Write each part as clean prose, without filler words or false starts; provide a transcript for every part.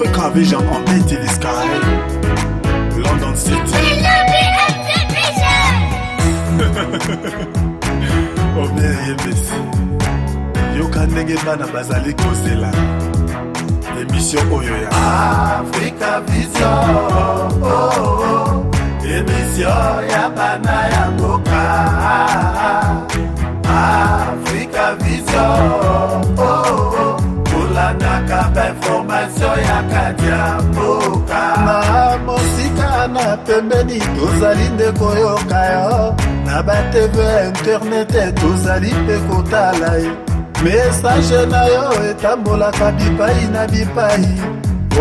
Africa Vision en Betty Sky, London City. Oh bien yebesi yoka ndenge bana bazali kozela émission oyo ya Africa Vision, émission ya bana ya mboka. Africa Vision, kolanaka information ya kadia mboka. Na mosika na pembeni tozali nde koyoka yo, na ba TV internet tozali mpe kotala ye. Message na yo etambolaka bipai na bipai,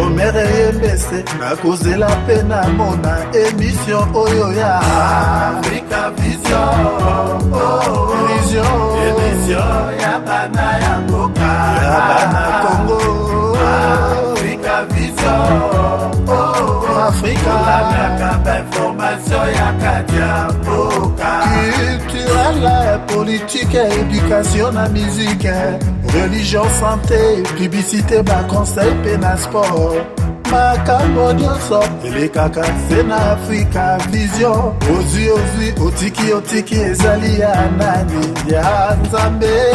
omere yembese nakozela mpe na mona émission oyo ya Africa Vision, Vision, émission ya bana ya mboka, ya bana Congo. Africa Vision, Africa la information ya kadia mboka. Culturelle, politique, éducation, la musique, religion, santé, publicité, ba conseil, pena sport. Makambo nyonso elekaka se na Africa Vision. Ozwi otiki ezali ya nani ya Nzambe.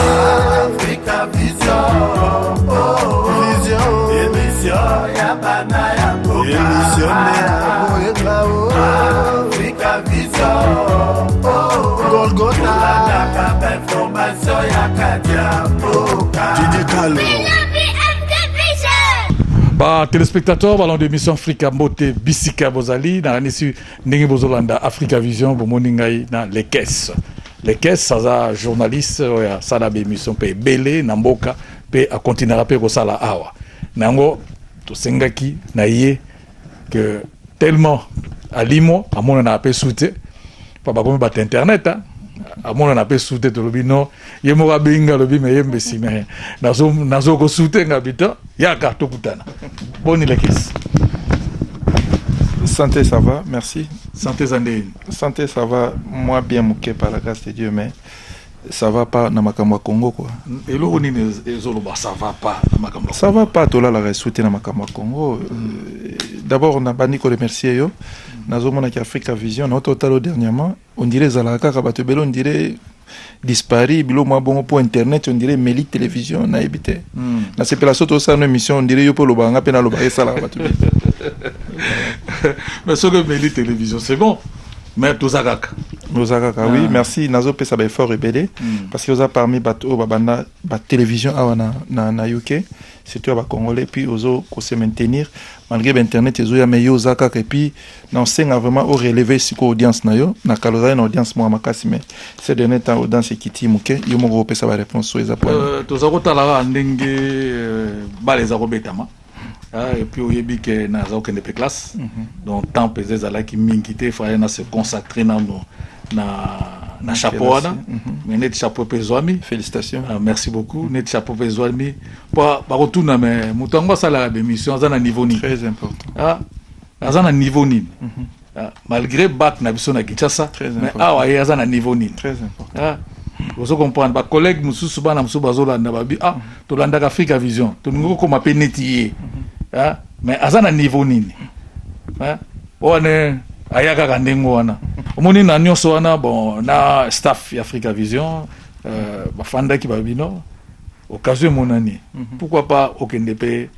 Africa Vision, Vision, émission ya bana ya mboka, émission ya boyenga o. Africa Vision, Golgotha la information ya kadia mboka. Didi Kalo. Bah, téléspectateurs, ballon d'émission Africa Mbote Bisika Bozali, dans l'année Nengi Bozolanda, Africa Vision, Bomoningai, dans les caisses. Les caisses, ça a journaliste, ça a émission, pe Belé, Namboka, pe a continuera pe Rosala Awa. Nango, to Sengaki, Naye, que tellement à Limo, à mon a pe soute, pas comme bat internet, hein. À mon on a pu souter de l'obino, yemora binga lobi mais yembesi mais nazo ko souter ngabita ya karto kutana. Bonne la caisse. Santé, ça va, merci. Santé Zandé. Santé, ça va, moi bien mouké par la grâce de Dieu, mais ça va pas dans Makamwa Congo quoi. Et l'eau ça va pas dans Makamwa. Ça va pas, toi là la souhaiter dans Makamwa Congo. D'abord on a banni qu'on remercier yo. Nazomona qui Africa Vision, notre total dernièrement, on dirait Zalaka Kabatebelo, on dirait disparu, bilo moi bon pour internet, on dirait Meli télévision na habité. Na c'est la soto ça une émission, on dirait yo pour le banga pena le baye ça là Kabatebelo. Mais ce que Meli télévision, c'est bon. Mais Tozagaka. Tozagaka, oui, merci. Nazo pe ça va fort rebelle parce que vous a parmi bateau babanda ba télévision na UK, c'est toi ba congolais puis ozo ko se maintenir malgré internet ezo ya meyo zaka et puis non c'est vraiment au relever si ko audience na yo na kaloza na audience moi makasi mais c'est dernier temps audience kiti muke yo mo ko pe ça va réponse sur les appoints. Tozakota la ndenge ba les arobetama. Et puis au yebi que na za okende pe classe donc temps pesé za qui mingité fallait na se consacrer na chapeau na mais net chapeau pezwami félicitations merci beaucoup net chapeau pezwami pas retourner mais mutango ça la émission za na niveau ni très important za na niveau ni malgré bac na biso na Kinshasa mais awa ya za na niveau ni très important vous comprendre ba collègue mususu bana mususu bazolanda babi to landa Africa Vision to ngo ko mape netier mais azana niveau nini one ayaka kandengo wana omoni na nyonso wana bon na staff ya Africa Vision bafanda ki babino occasion monani pourquoi pas okende pe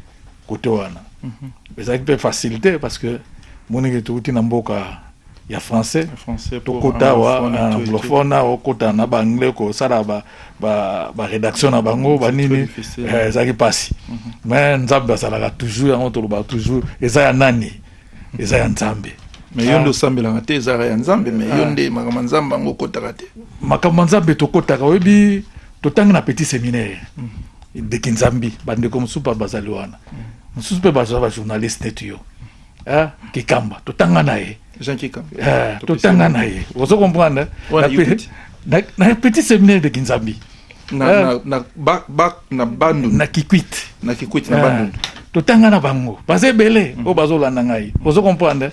côté wana mais ça peut faciliter parce que moni ke tuti na mboka ya français pour kota wa anglophone au kota na ba anglais ko sala ba rédaction na bango ba nini ça qui passe mais nzambe sala toujours on to ba toujours eza ya nani eza ya nzambe mais yondo sambela ngate eza ya nzambe mais yonde makama nzamba ngo kota kate makama nzambe to kota ka webi to tanga na petit séminaire de Kinzambi bande comme super bazaliwana super bazwa journaliste netuyo kikamba to tanga nae Jean Kikamba. To tanga nae. Vous comprenez? Na petit séminaire de Kinzambi. Na bandu. Na kikwit na bandu. To tanga na bango. Baze belé o bazolanda ngai. Vous comprenez?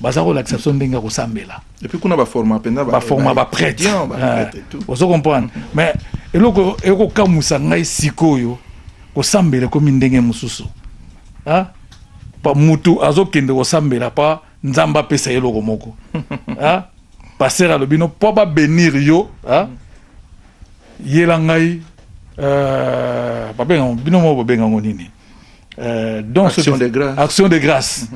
Bazako l'acception ndinga ko sambela. Et puis kuna ba forma penda ba forma ba prêtre. Et tout. Vous comprenez? Mais eloko kamusa ngai sikoyo ko sambela ko mindenge mususu. pa mutu azokende kosambela pa nzamba pesa ye loko moko ah passer à l'obino po ba bénir yo ah yela ngai ba benga bino mo benga ngonini donc action de grâce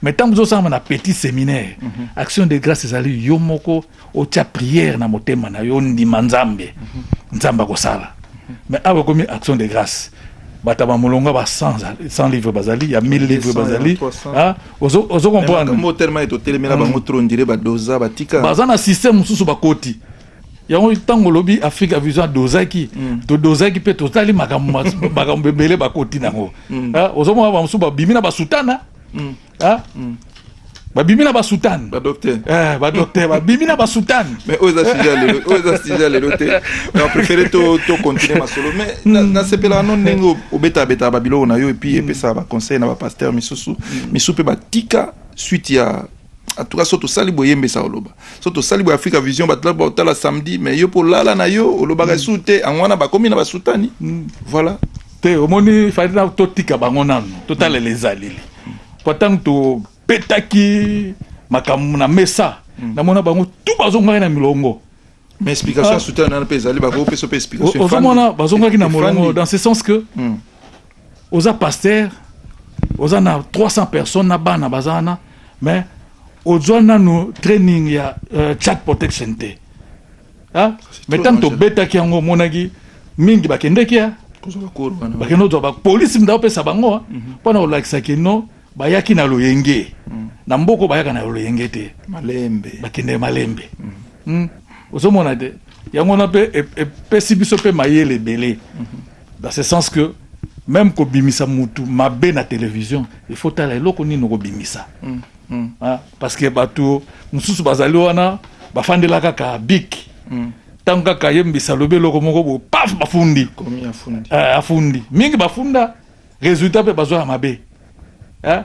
mais tant que ça na petit séminaire action de grâce ezali yo moko o tia prière na motema na yo ndima nzambe nzamba ko sala mais aba komi action de grâce bataba molonga ba 100 livres bazali il y a 1000 livres bazali ah ozo comprendre mo tellement eto telemela ba motro ndire ba doza batika bazana système mususu bakoti yango tango lobi Africa Vision dozaki to dozaki pe totali makambo bele bakoti nango ah ozo mo ba mususu ba bimina ba sultana ah babimina ba sultan ba docteur ba docteur babimina ba sultan mais oza sija le lote on préféré to continuer ma solo mais na sepela non nengo obeta babilo na yo et puis ça ba conseil na ba pasteur misusu misupe ba tika suite ya en tout cas soto sali boyembe sa oloba soto sali bo Africa Vision batla ba otala samedi mais yo pour lala na yo oloba ga sute angwana ba komi na ba sultani voilà te omoni faina to tika bango nano total les alili pourtant to petaki makamu na mesa na mona bango tout bazonga na milongo mais explication soutien na pesa ali ba ko peso explication fan mona bazonga na molongo dans ce sens que oza pasteur oza na 300 personnes na bana bazana mais ozwana no training ya chat protection te ah mais tant to betaki yango monaki mingi bakendeki ya bakendo to ba police mda pesa bango pona olakisa kino bayaki na loyenge na mboko bayaka na loyenge te malembe bakende malembe ozomona te yango na pe pesi biso pe mayele belé dans ce sens que même ko bimisa mutu mabe na télévision il faut tala eloko nini ko bimisa parce que bato mususu bazali wana bafandela kaka bik tant kaka yembisa lobe loko moko bo paf bafundi komi afundi afundi mingi bafunda résultat pe bazo ya mabe ah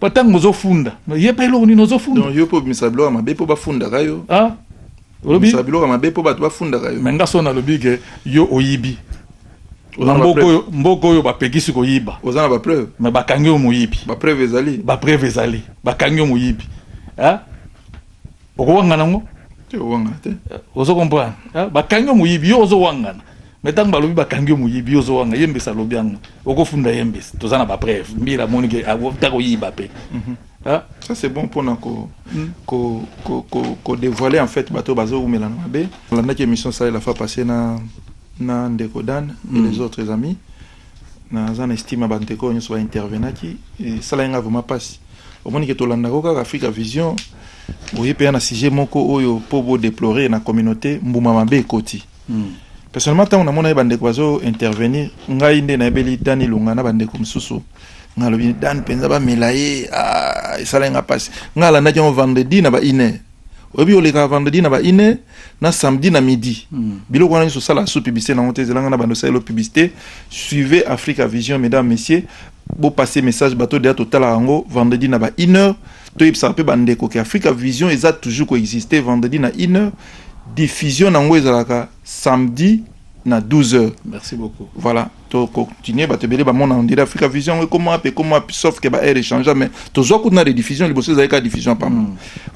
patang mozo funda ye pe lo ni nozo funda donc yo po misablo mabe po bafunda kayo ah lobi misablo mabe po batu bafunda kayo menga sona lobi ke yo oyibi mboko yo bapekisi ko yiba ozana ba preuve mais bakangi yo moyibi ba preuve ezali bakangi yo moyibi ah oko wangana ngo te wangana te ozo comprendre ah bakangi yo moyibi yo ozo wangana mettang balobi bakangi yo moyibi yo zo wanga yembesa lobi yango oko funda yembesa tozana ba preuve mbila monike tako yiba pe ah ça c'est bon pour ko dévoiler en fait bato bazo umela na mabe la naki émission ça la fois passée na Ndeko Dan et les autres amis na zana estime bandeko nyo so intervenaki et ça la nga vraiment passe au moins que tolanda ko ka Africa Vision boye pe na sujet moko oyo po bo déplorer na communauté mbuma mabe koti personnellement tant on a mona bandeko bazo intervenir ngai nde na ebeli Dani Lunga na bandeko msusu ngalobi Dan penza ba melaye ça la nga passe ngala na jo vendredi na ba ine obi oleka vendredi na ba ine na samedi na midi biloko wana so sala sous publicité na honte zelanga na bando sala publicité suivez Africa Vision mesdames messieurs beau passer message bateau de total rango vendredi na ba 1h to yipsa pe bandeko ke Africa Vision eza toujours coexister vendredi na 1h diffusion nango ezalaka samedi na 12h. Merci beaucoup. Voilà, to continuer ba te belé ba mon en direct Africa Vision comment sauf que ba air échange mais to zo kuna de diffusion liboso za ka diffusion pas.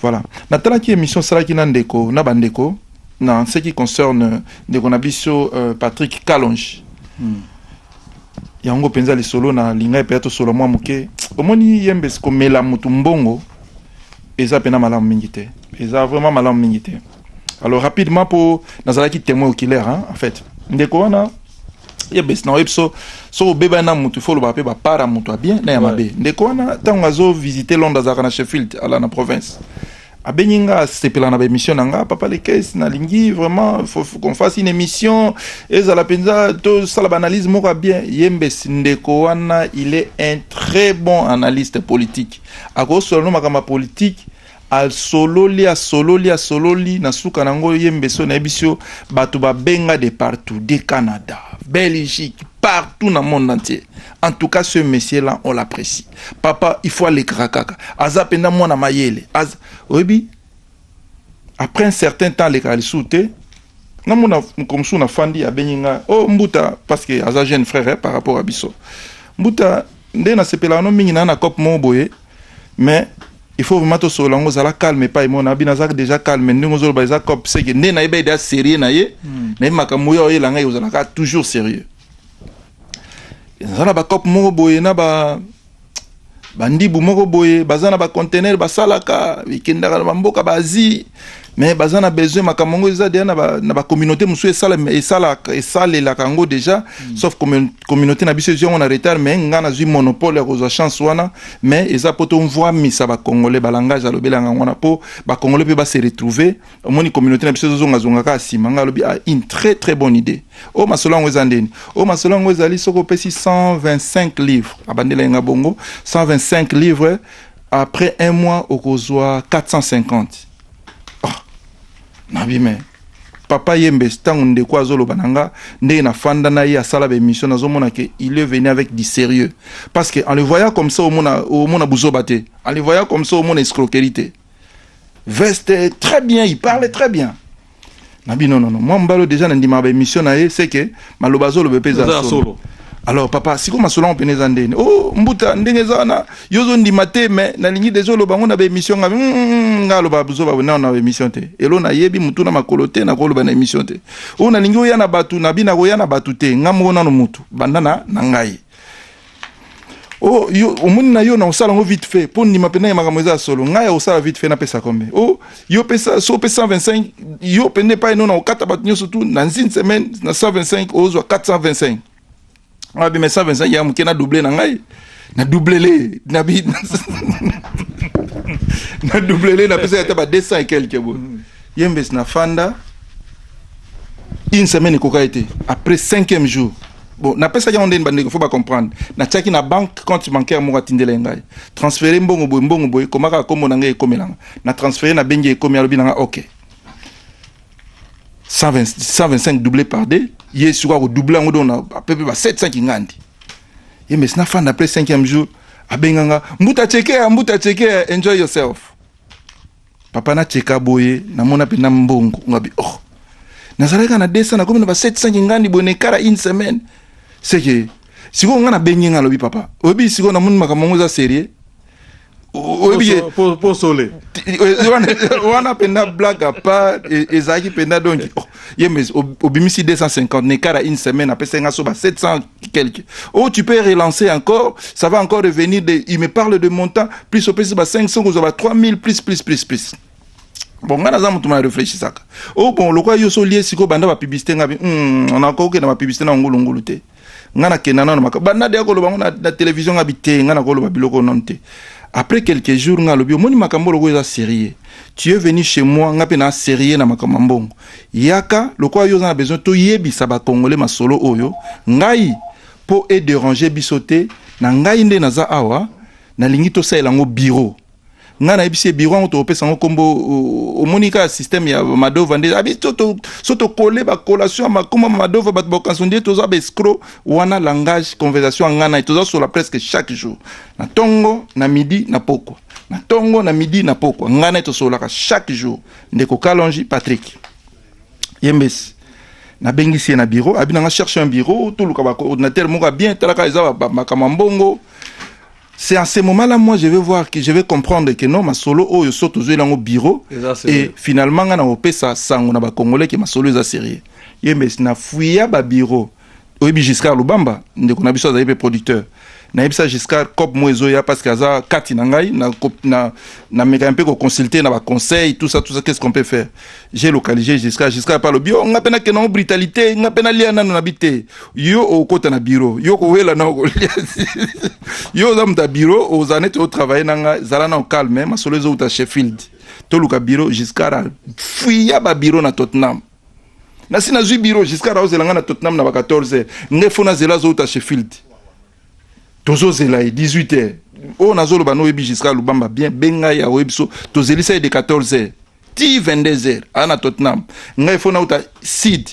Voilà. Na tala ki émission sala ki na ndeko na bandeko na ce qui concerne ndeko na biso Patrick Kalonge. Yango penza le solo na linga pe to solo moi muke. Omoni yembe ko mela mutu mbongo eza pena malamu mingi te. Eza vraiment malamu mingi te. Alors rapidement pour nazalaki témoin oculaire en fait. Ndeko wana yebes na webso so beba na mutu folo ba pe ba para mutu bien na yamabe. Ndeko wana tango azo visiter Londres za na Sheffield à la province. Abeninga sepela na émission nanga papa les caisses na lingi vraiment faut qu'on fasse une émission et za la penza to sala analyse moko bien yembes ndeko wana il est un très bon analyste politique. Ako solo makama politique al sololi na suka nango yembeso na ebisio batu ba benga de partout, de Canada, Belgique, partout dans le monde entier. En tout cas ce monsieur là on l'apprécie. Papa, il faut aller krakaka. Azapenda mwana mayele. Obi après un certain temps les kalisute namuna comme sous na fandi ya beninga oh mbuta parce que aza jeune frère par rapport à biso. Mbuta ndé na sepela no mingi na cop mo boye mais il faut vraiment to solango za la calme pas mon abi na déjà calme ndingo zo ba za cop c'est que ndé na ibe da sérieux na ye na makambo yo elanga yo za toujours sérieux zana ba cop mo boye na ba bandibu moko boye bazana ba conteneur basalaka ikendaka na mboka bazi mais bazana besoin makamongo eza déjà na ba communauté musu esala la kango déjà sauf communauté na biso je on a retard mais ngana zui monopole ko chance wana mais eza poto mvoa misa ba congolais ba langage alobela ngana po ba congolais pe ba se retrouver moni communauté na biso zonga ka sima ngalobi a une très bonne idée o masolongo ezandeni o masolongo ezali soko pesi 125 livres abandela nga bongo 125 livres après un mois au kozwa 450. Nabi me papa yembe stangu ndeko azolo bananga ndé na fanda na ya sala be mission nazomona que il est venu avec du sérieux parce que en le voyant comme ça au mona buzobate en le voyant comme ça au mona escroquerie veste très bien il parle très bien nabi non moi mbalo déjà ndima be mission na ye c'est que malobazolo be pesa solo. Alors papa siko masolo on peneza ndene oh mbuta ndenge zana yozo ndima te mais na lingi désolé bango na be émission ngalo ba buzo ba na émission te elo na yebi mutu na makolote na kolo ba na émission te o na lingi oya na batu na bina ko ya na batu te ngamo na no mutu bandana na ngai oh yo omuni na yo na osala ngo vite fait pour ndima pena makamweza solo ngai osala vite fait na pesa combien oh yo pesa so pesa 125 yo pende pa no na okata batu nyo surtout na une semaine na 125 ozo 425. Ah mais 125 ya mukena doublé na ngai na doublé les na bi na doublé les na pesa ta 200 et quelques bon yembes na fanda une semaine ko été après 5e jour bon na pesa ya onde bande faut pas comprendre na tchaki na banque compte bancaire mo atindela ngai transférer mbongo boy komaka komo na ngai komelanga na transférer na bengi ekomi alobi na OK 125 doublé par 2 yé sur quoi doubler en donne à peu près 700 ngandi yé mais na fin après 5e jour abenganga mbuta checker enjoy yourself papa na cheka boye na mona pe na mbongo ngabi oh na zaleka na 200 na comme na 700 ngandi bonne kara une semaine c'est que si on ngana benyenga lobi papa obi si on na mona makamongo za sérieux pour soler on a pena blague à part et zaki pena donc mais obimisi 250 ne kara une semaine après 700 quelques oh tu peux relancer encore ça va encore revenir il me parle de montant plus au plus 500 vous avez 3000 plus bon ngana za mutu ma réfléchir ça oh bon le quoi yo so lié siko banda ba publicité ngabi on a encore que na publicité na ngulungulu te ngana kenana na banda de ko lo bango na télévision ngabi te ngana ko lo ba biloko nonte. Après quelques jours, moni makambo logo eza sérieux. Tu es venu chez moi, nga pe na sérieux na makambo. Yaka, loko yo za besoin to yebisa ba congolais masolo oyo, ngai po e déranger bisoté, na ngai nde na za awa, na lingi to sa elango bureau. Nga na ebisi bureau on to pesa ngo kombo o monika système ya madova nde abi to coller ba collation makoma madova bat ba kasondie to za ba escroc wana langage conversation ngana to za sur la presque chaque jour na tongo na midi na poko na tongo na midi na poko ngana to so la chaque jour ndeko Kalonji Patrick yembes na bengisi na bureau abi na chercher un bureau tout le ka ba ordinateur mo ka bien talaka eza ba makamambongo. C'est à ce moment-là, moi, je vais comprendre que non, ma solo, oh, je saute aux au bureau. Et finalement, on a opé ça, on a congolais qui ma solo est sérieux. Et mais na fouilla ba bureau. Obi Giscard Lubamba, on a vu ça des producteurs. Na ebisa Giscard cop moezoya parce que ça kati nangai na meka un peu consulter na ba conseil tout ça qu'est-ce qu'on peut faire. J'ai localisé Giscard par le bio, on a pena que non brutalité, on a pena liana na habité. Yo au côté na bureau, yo ko wela na ko. Yo zam ta bureau aux années au travail nanga zala na calme ma solo zo ta Sheffield. To luka bureau Giscard fouilla ba bureau na Tottenham. Na sina zu bureau Giscard ozelanga na Tottenham na ba 14h. Ngefona zela zo ta Sheffield. Tozo zela 18h. O nazolo bano ebi Giscard Lubamba bien benga ya webso to zelisa de 14h. Ti 22h ana Tottenham. Ngefona uta Sid.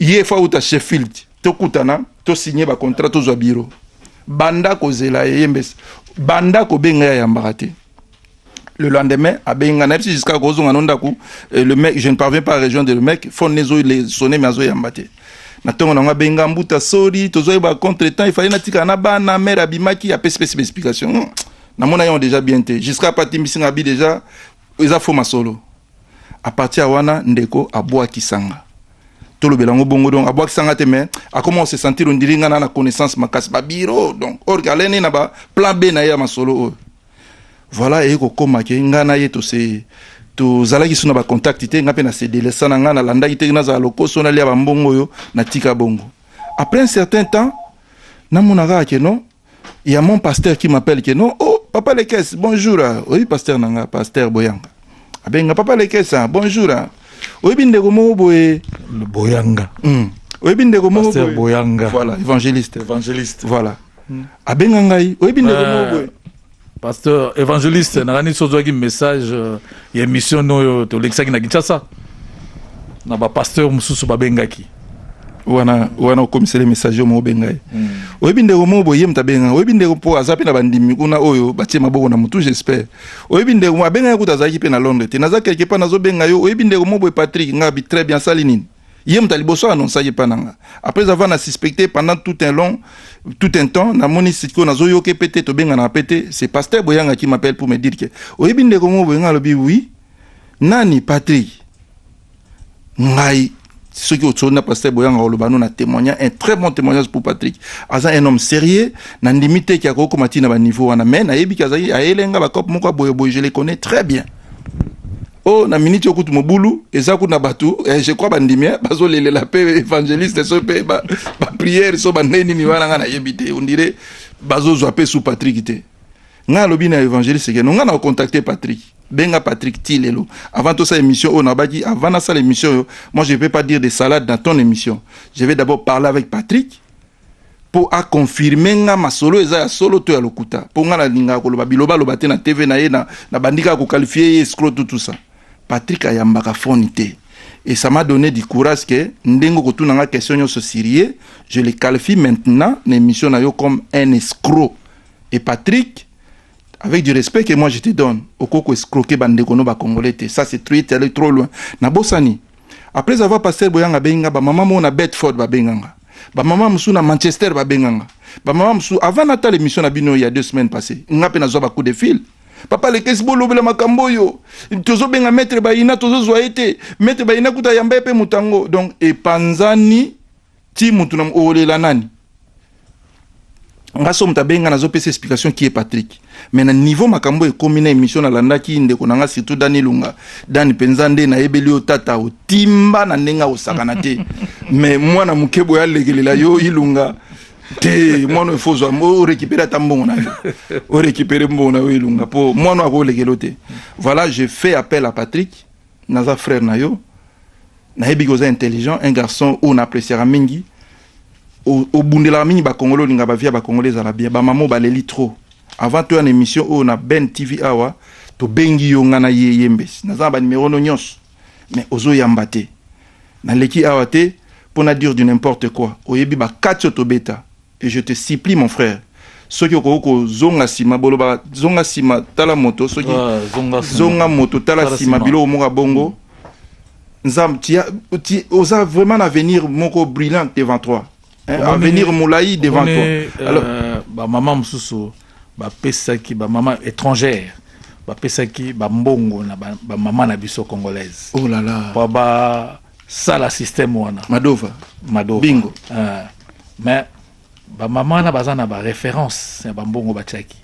Yefa uta Sheffield. To kutana to signer ba contrat to zo bureau. Banda ko zela yembes. Banda ko benga ya mbakate. Le lendemain, à Bengana, jusqu'à Gozon, le mec, je ne parviens pas à rejoindre le mec, Fonezo, il est sonné, mais Azo Yambate. na tongo na benga mbuta sori tozoye ba contre-temps il fallait natika na bana mère abimaki a spécification explication na mona yon déjà bien té jusqu'à partir misinga bi déjà eza fo masolo à partir wana ndeko abwa kisanga tolo belango bongo donc abwa kisanga te mais a comment se sentir on diringa na connaissance makasi ba biro donc orgalene na ba plan B na ya masolo voilà et ko koma ke ngana yeto se to zalaki suna ba contact te ngape na cédé sana ngana landa ite na za lokoso na lia ba mbongo yo na tika bongo après un certain temps na monaka ke non il y a mon pasteur qui m'appelle que non oh papa les caisses bonjour oui pasteur nanga pasteur Boyanga abenga papa les caisses bonjour oui binde ko mo boye le Boyanga oui binde ko mo pasteur Boyanga voilà évangéliste voilà abenga ngai oui binde ko mo boye pasteur évangéliste na sozo ki message ya émission no to lexaki na Kinshasa na ba pasteur mususu babengaki wana commissaire message mo bengai oyebinde ko mo boye mtabenga oyebinde ko po azapi na bandimi kuna oyo batie maboko na mutu j'espère oyebinde ko abenga ko tazaki pe na Londres te naza quelque part nazo benga yo oyebinde ko mo boye Patrick ngabi très bien salinine yem taliboso annonça yepananga après avoir na suspecté pendant tout un temps na moni sitko nazo yoke pété to benga na pété c'est pasteur Boyanga qui m'appelle pour me dire que oyebinde ko mo boye ngalobi oui nani Patrick ngai ce qui est au pasteur Boyanga Olobano na témoignage un très bon témoignage pour Patrick aza un homme sérieux na limité qui a ko komati na ba niveau wana mais na yebi kazayi a elenga ba kop moko boye je les connais très bien oh na minute okutu mobulu ezaku na batu je crois bandimia bazo lele la paix évangéliste so pe ba prière so bandeni ni wana na yebite on dirait bazo zo pe sous Patrick te nga lobi na évangéliste que nga na contacter Patrick benga Patrick Tilelo avant toute cette émission on a baki avant ça l'émission moi je vais pas dire des salades dans ton émission je vais d'abord parler avec Patrick pour à confirmer nga masolo eza ya solo to ya lokuta pour nga na linga ko loba biloba loba te na TV na ye na bandika ko qualifier escroc tout ça Patrick ayambaka fonité et ça m'a donné du courage que ndengo ko tuna nga question yo so sérieux je le qualifie maintenant l'émission na yo comme un escroc et Patrick avec du respect que moi je te donne au koko escroquer bandeko no ba congolais ça c'est allé trop loin na bosani après avoir passé Boyanga benga ba maman mo na Bedford ba benganga ba maman musu na Manchester ba benganga ba maman musu avant nata l'émission na bino il y a 2 semaines passées ngape na zo ba coup de fil papa le kesi bolo bela makambo yo tozo benga maître Bayina tozo zo été maître Bayina kuta yamba pe mutango donc e panzani ti mutu na olela nani ngaso mtabenga nazo pesa explication qui est Patrick mais na niveau makambo e komina émission na landa ki ndeko nanga surtout Dani Lunga Dani Penzande na ebeli o tata o timba na ndenga o sakana te mais moi na mukebo ya legelela yo ilunga te moi no faut mo récupérer tambongo na o récupérer mbongo na ilunga po moi no ako legelo te voilà je fais appel à Patrick naza frère na yo na ebi goza intelligent un garçon on appréciera mingi au bundela mingi ba congolo linga ba via ba congolais ala bien ba mamo ba leli trop avant toi une émission on a Ben TV awa to bengi yo ngana yembes naza ba numéro no nyos mais ozo yambate na leki awa te pour na dire du n'importe quoi oyebi ba katio to beta et je te supplie mon frère soki ko zonga sima boloba zonga sima tala moto soki zonga moto tala sima bilo moka bongo nzam ti oza vraiment un avenir moko brillant devant toi. Avenir Moulaï devant toi. Alors, bah maman msusu, bah pesaki, bah maman étrangère, bah pesaki, bah mbongo na bah maman na biso congolaise. Oh là là. Bah ça la système wana. Madova. Bingo. Mais bah maman na bazana bah référence, bah mbongo ba tchaki.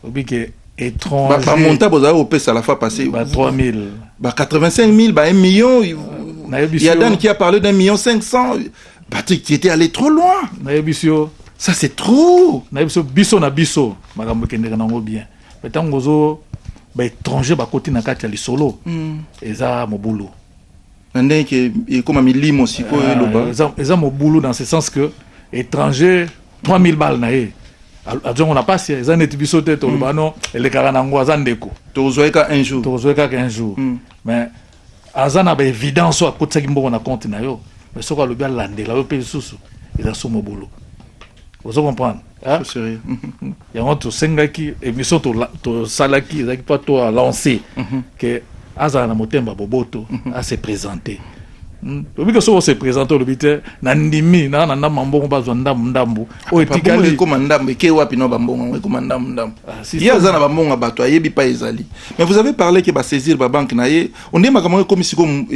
Obi que étranger. Bah monta boza au pesa la fois passée. Bah 3000. Bah 85 000, bah 1 million. Il y a Dan qui a parlé d'1 500 000. Patrick, tu étais allé trop loin. Ça, c'est trop. Biso na biso. Magambo kendeka nango bien. Mais tant gozo ba étranger ba côté na kati ali solo. Eza mobulu. Nande que comme milimo siko loba. Eza mobulu dans ce sens que étranger 3000 balles na ye. Alors on a pas si eza net biso tete loba non ele karana ngo azandeko. Tozoeka un jour. Mais azana ba évidence à côté kimbo na compte na yo. Mais ce qu'on a le bien landé, là, il y a son boulot. Vous comprenez? C'est sérieux. Il y a un autre Sengaki, émission to Salaki, il n'y a pas toi à lancer, que Azana Motemba Boboto a se présenté. Obi que so se présenter le bité na ndimi na mambo bazwa ndambu o etikali comme ndambu ke wapi no bambongo comme ndambu il y a zana bambongo bato ayebi pa ezali. Mais vous avez parlé que ba saisir ba banque na ye on dit makambo comme si comme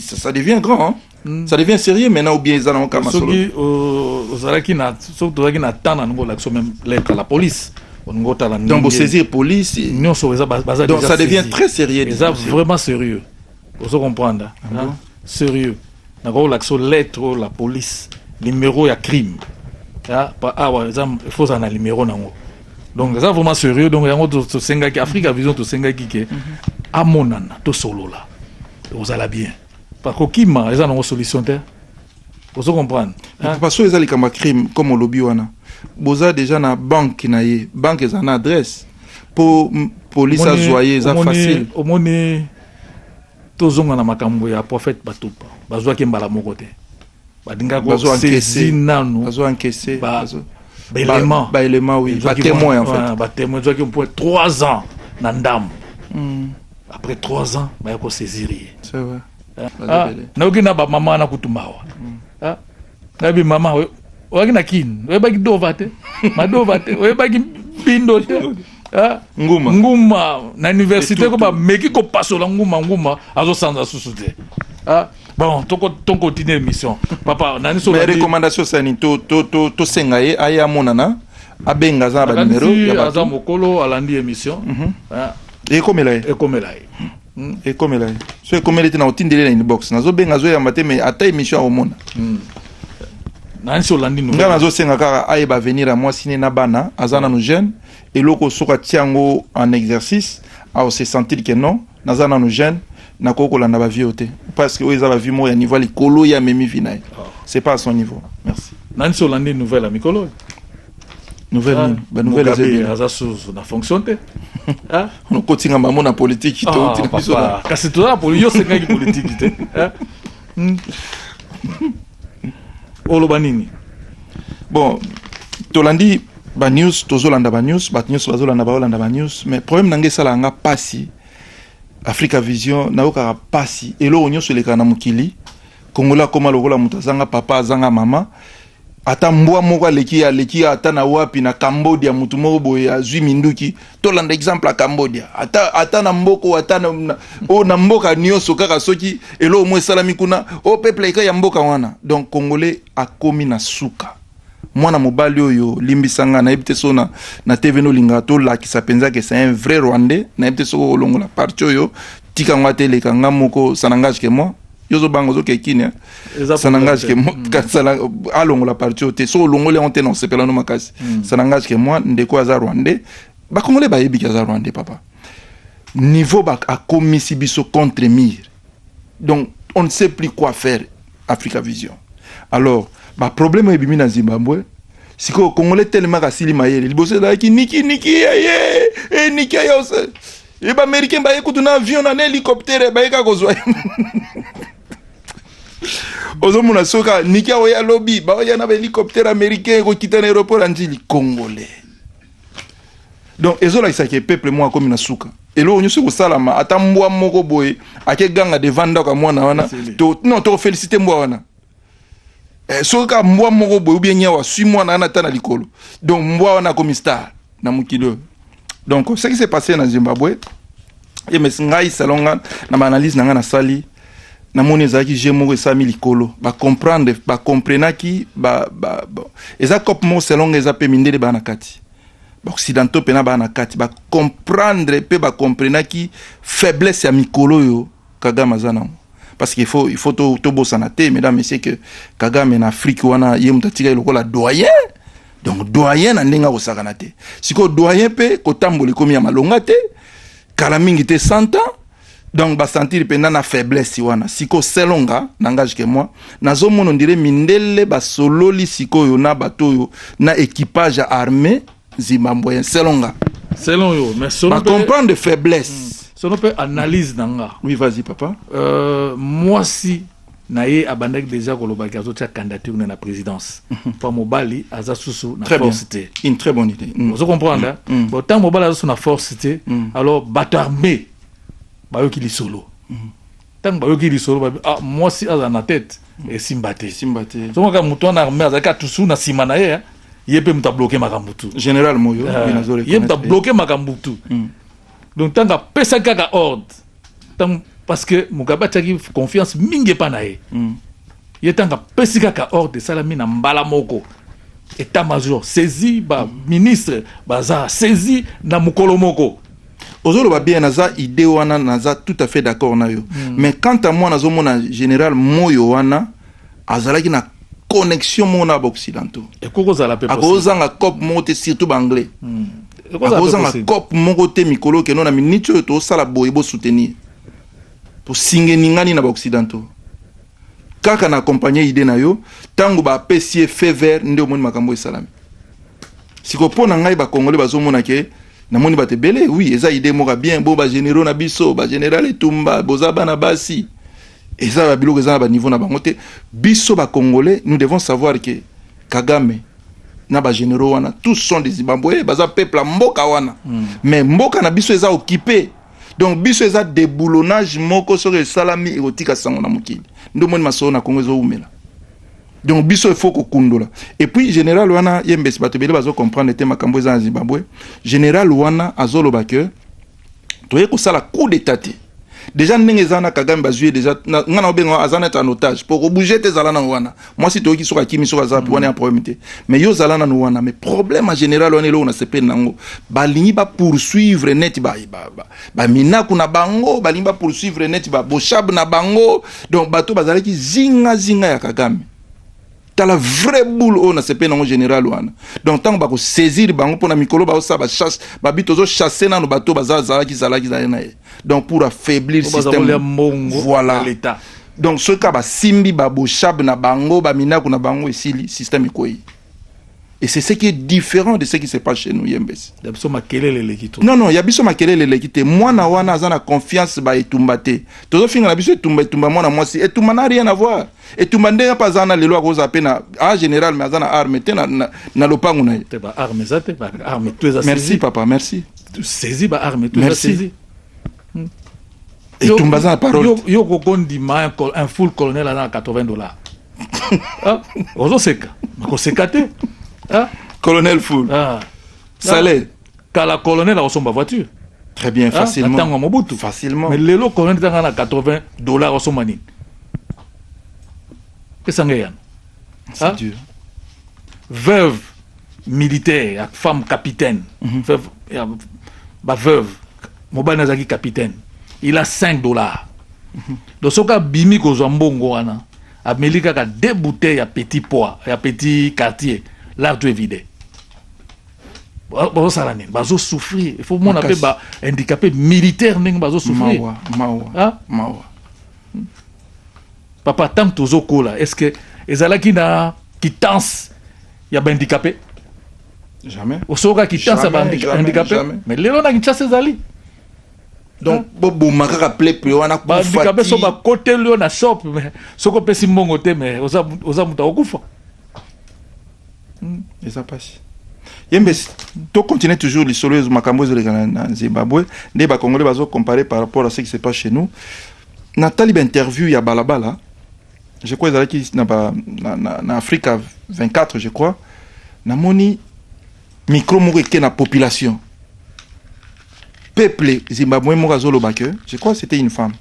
ça devient grand ça devient sérieux maintenant ou bien zana kama solo ozalaki na so tozaki na tana ngo l'action même lettre à la police. Donc vous saisir police donc ça devient très sérieux. C'est vraiment sérieux. Vous comprenez sérieux. D'accord, l'action lettre la police numéro ya crime. Ah ouais, il faut un numéro nango. Donc ça vraiment sérieux. Donc yango to senga ki Africa Vision to senga ki ke amonana to solo là. Vous allez bien. Par contre kima ils ont une solution terre. Vous comprenez parce que les ali kama crime comme au lobby wana. Boza déjà na banque na ye banque est en adresse pour police à joyer ça facile au moni tozonga na makambo ya prophète batupa bazwa ke mbala moko te badinga ko saisir nanu bazwa encaisser ba élément oui ba témoin en fait ba témoin zwa ke pour 3 ans na ndam après 3 ans ba ko saisir c'est vrai na okina ba mama na kutumawa na bi mama wakina kin webaki dovate madovate webaki bindo te nguma na université ko ba meki ko pasola nguma azo sanza susute bon ton continuer mission papa nani so mais recommandation sani to sengaye aya monana abenga za ba numéro ya ba za mokolo alandi émission et comme là so comme elle était na otindele na inbox nazo benga zo ya mateme ata émission au mona nga nazo senga kaka ayeba venir à moi sine na bana azana no jeune et loko soka tiango en exercice a se sentir que non nazana no jeune na kokola na ba vie ote parce que oza ba vie mo ya niveau likolo ya memi vinaï c'est pas à son niveau. Merci. Nani so landi nouvelle à mikolo nouvelle nouvelle azasu na fonction te on continue maman na politique to papa kasi to la politique c'est nga politique te Olobanini. Bon, Tolandi ba news tozolanda ba news bazolanda ba news mais problème nange sala nga pasi Africa Vision na oka pasi elo onyo sur le kana mukili Kongola koma lokola mutazanga papa zanga mama ata mbwa moko leki ata na wapi na Cambodia mutu moko boye azwi minduki tolanda exemple a Cambodia ata na mboko ata na mboka nyoso kaka soki elo mwe salami kuna o peuple ka ya mboka wana donc congolais a komi na suka mwana mobali oyo limbisanga na ebite sona na TV no linga to la ki sapenza que c'est un vrai rwandais na ebite so longola parti oyo tika ngwate le kanga moko sanangage que moi yozo bango zo kekine sanangage que moi kasala alongola parti ote so longole on te non sepela no makasi sanangage que moi ndeko aza rwandais ba congolais ba yebi kaza rwandais papa niveau ba a komisi biso contre mire donc on ne sait plus quoi faire Africa Vision alors ba problème e bimi na Zimbabwe siko congolais tellement kasili mayele liboso da ki niki ye niki yo se e ba américain ba ekutu na avion na hélicoptère ba eka kozwa ozomuna soka niki oya lobby ba oya na hélicoptère américain ko kita na aéroport anjili congolais donc ezola isake peuple moi comme na suka elo onyo se ko salama ata mbwa moko boye ake ganga devant ndaka mwana wana to féliciter mbwa wana soka mbwa moko boye bien nyawa suis moi na tana likolo donc mbwa wana comme star na mukilo donc ce qui s'est passé na Zimbabwe et mais ngai salonga na analyse na sali na moni zaki jemo ko sami likolo ba comprendre ba comprenaki ba eza cop mo salonga eza pe mindele ba na kati ba occidentaux pena ba na kati ba comprendre pe ba comprenaki faiblesse ya mikolo yo Kagame zana parce qu'il faut to bosanate mesdames messieurs que Kagame na Afrique wana ye mutatika lokola doyen donc doyen na ndenga ko sakanate siko doyen pe ko tambole komi ya malonga te kala mingi te 100 ans donc ba sentir pena na faiblesse wana siko selonga nangage que moi nazo mono ndire mindele ba sololi siko yo na bato yo na équipage armé zimbabwéen selonga selon yo mais selon comprendre de faiblesse selon peut analyse nanga oui vas-y papa moi si naye abandaki déjà kolobaki azotia candidature na la présidence pour mobali aza susu na forcité une très bonne idée vous comprenez bon tant mobali aza susu na forcité alors bato armé bayoki li solo tant ba yoki lisolo ba ah moi si aza na tête et simbate donc ka mutu na armée azaka tusu na sima na ye yepe muta bloquer makambutu général moyo ye muta bloquer makambutu donc tant ka pesa kaka ordre tant parce que Mugabe taki confiance mingi pa na ye ye tant ka pesa kaka ordre salami na mbala moko état-major saisi ba ministre baza saisi na mukolo moko ozolo ba bien naza idée wana naza tout à fait d'accord na yo mais quant à moi nazo mona général moyo wana azalaki na connexion mona ba occidentaux et koko zala pe akozanga cop mote surtout ba anglais akozanga cop moko te mikolo ke non na minute to sala boye bo soutenir pour singe ningani na ba occidentaux kaka na accompagner idée na yo tango ba pesier fait vert nde omoni makambo esalami siko pona ngai ba congolais bazomona ke na moni bate belé oui eza idée moka bien bo ba généraux na biso ba général Etumba bozaba na basi eza ba biloko eza ba niveau na bango te biso ba congolais nous devons savoir que Kagame na ba généraux wana tous sont des Zimbabwe baza peuple mboka wana mais mboka na biso eza occupé donc biso eza déboulonnage moko sur salami erotika sango na mokili ndo moni maso na Congo zo umela donc biso il faut ko kundola et puis général wana yembesi bato bele bazo comprendre te makambo eza na Zimbabwe général wana azoloba que toye ko sala coup d'état te déjà ndenge zana Kagame bazuye déjà ngana obenga azana ta en otage pour ko bouger te zala na wana moi si toki soka kimi soka za wana un problème te mais yo zala na wana mais problème en général wana lo na sepe nango balingi ba poursuivre net ba mina kuna bango balingi ba poursuivre net ba boshab na bango donc bato bazalaki zinga ya Kagame t'as la vraie boule on a sepe nango général wana donc tant ba ko saisir bango pona mikolo ba sa ba chasse ba bitozo chasser na no bato bazalaki na donc pour affaiblir le système voilà l'état donc ce cas ba simbi ba boshab na bango ba minaku na bango ici système ikoyi et c'est ce qui est différent de ce qui se passe chez nous yembesi biso makelele lekito non ya biso makelele lekite moi na wana azana confiance ba Etumba te tozo finga na biso Etumba moi na moi si Etumba n'a rien à voir Etumba ndenga pas zana lelo akoza pena en général mais azana arme te na lopangu na te ba arme za te ba arme tu as merci papa merci saisi ba arme tu as saisi Etumba za parole yo kokondi ma un full colonel à $80 ah ozo seka ko sekate ah colonel full salaire kala colonel a son voiture très bien facilement facilement mais lelo colonel tanga na $80 au son mani que ça ngayan c'est dur veuve militaire femme capitaine veuve mobile nazaki capitaine il a $5 donc soka bimi ko zambongo wana amelika ka 2 bouteilles à petit pois à petit quartier là tout est vidé bazo salanin bazo souffrir il faut mon appel ba handicapé militaire ning bazo souffrir mawa papa tant tozo kola est-ce que ezalaki na quittance ya ba handicapé jamais osoka quittance ya ba handicapé mais lelo na quittance ezali donc bobo makaka pleple wana kufa handicapé so ba côté lio na shop mais soko pesi mbongo te mais oza muta okufa et ça passe yembe to continuer toujours les solos makambo na Zimbabwe ne ba congolais bazo comparer par rapport à ce qui se passe chez nous Nathalie interview ya balabala je crois ils qui na Africa 24 je crois na moni micro moko ke na population peuple Zimbabwe moko azolo bake je crois c'était une femme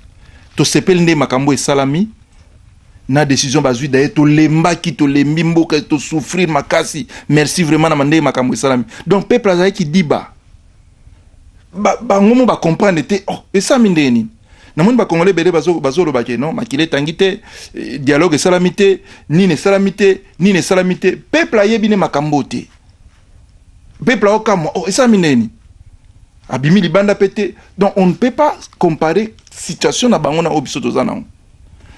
to sepel nde makambo e salami na décision bazui d'ailleurs to lemba ki to lembi mboka to souffrir makasi merci vraiment na mande makambo salami donc peuple azai ki diba ba ngomo ba comprendre te oh et ça mindeni na moni ba congolais bele bazo lo bake non makile tangite dialogue salamité ni ne salamité peuple ayebi ne makambo te peuple okamo oh et ça mindeni abimi libanda pété donc on ne peut pas comparer situation na bango na obiso tozana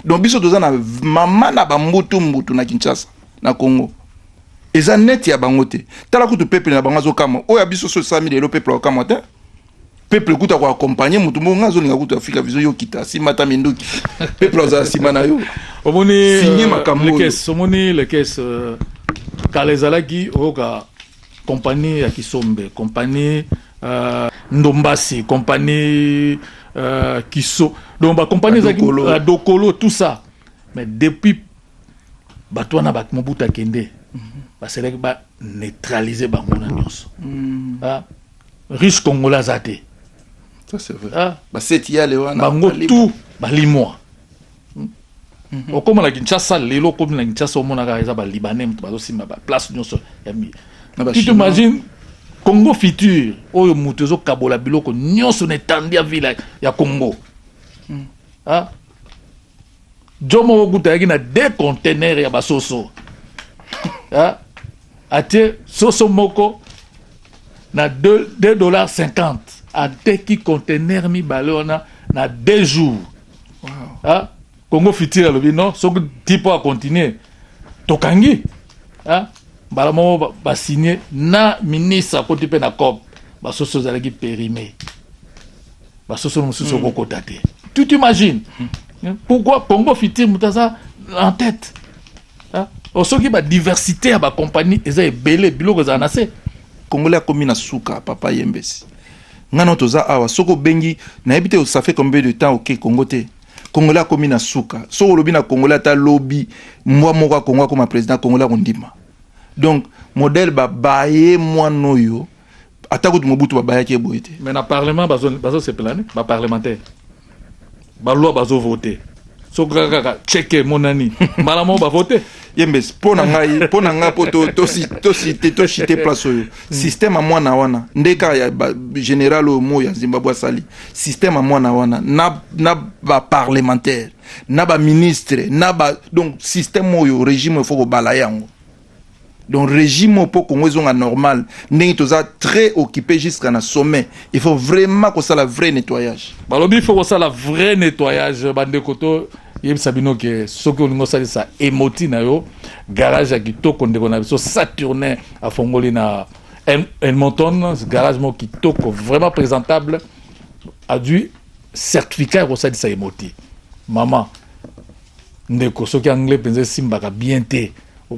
donc biso toza na mama na bambutu na Kinshasa na Congo eza net ya bango te tala kutu peuple na bango azokama oya biso so 100 000 peuple okama te peuple kuta ko accompagner mutu mo ngazo linga kutu Afrika vizo yo kita si mata minduki peuple oza simana yo omoni signé makambo omoni le caisse kalezalaki oka compagnie ya Kisombe compagnie Ndombasi, compagnie Kiso, donc compagnie Dokolo, tout ça. Mais depuis Batouana Mobuta Kende, c'est là que neutraliser Bangona Nyos. Riche Congolais Zate. Ça c'est vrai. C'est y a Bango tout, Balimois. Comme la Kinshasa, les locaux comme la Kinshasa, au monde a Libanais, aussi ma place Nyos. Tu t'imagines Congo futur, Oyo Mutezo Kabola Biloko, Nyos Netandia Villa, ya Congo. Jomo Oguta na 2 containers ya basoso. Ate soso moko na $2.50 a teki container mi balona na 2 jours. Wow. Congo futur alobi non, soko tipo a continuer. Tokangi. Balamo ba signé na ministre côté pe na COP. Basoso zalaki périmé. Basoso mususu kokotate. Tu t'imagines? Pourquoi Congo futur mutaza en tête? Aussi qui ba diversité à ba compagnie eza belé biloko za nase. Congolais comme na suka papa Yembesi. Ngana toza awa soko bengi na habité ça fait combien de temps OK Congo te. Congolais comme na suka. Soko lobi na Congolais ta lobby moi moko Congo comme président Congolais ondima. Donc modèle ba baye moi noyo atako Mobutu ba baye ke boyete. Mais na parlement bazo se planer, ba parlementaire. Ba loi bazo voter. Soko kaka checker monani. Malamo ba voter. Yembes pona ngai po to cité place oyo système à mwana wana ndeka ya général mo ya Zimbabwe sali système à mwana wana na ba parlementaire na ba ministre na ba donc système oyo régime faut bala yango donc régime pour Congo zonga normal ndenge toza très occupé jusqu'à na sommet il faut vraiment que ça la vrai nettoyage balobi il faut que ça la vrai nettoyage bande koto yeb sabino ke soki olingo salisa emoti na yo garage ya kitoko ndeko na biso Saturnin a fongoli na Edmonton garage mo kitoko vraiment présentable a dû certificat ko salisa emoti maman ndeko soki anglais penze simbaka bien te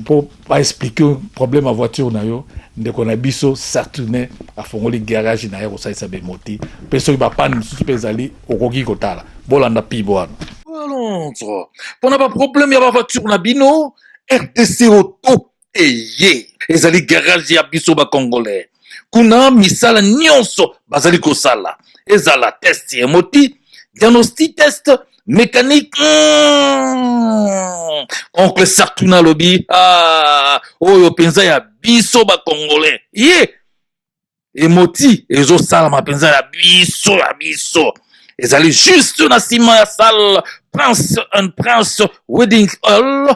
pour pas expliquer problème à voiture na yo ndeko na biso Saturnin a fongoli garage na yo ko salisa emoti pe soki ba panne susu pezali okoki kotala bolanda piboana. Londres. Pour n'a pas problème, il y a pas voiture na bino. RTC Auto. Eye. Ezali garage ya biso ba congolais. Kuna misala nyonso bazali kosala. Ezala test emoti, diagnostic test, mécanique. Oncle Sartuna lobby. Oyo penza ya biso ba congolais. Ye. Emoti ezo sala ma penza ya biso. Ils allaient juste na sima ya salle Prince Wedding Hall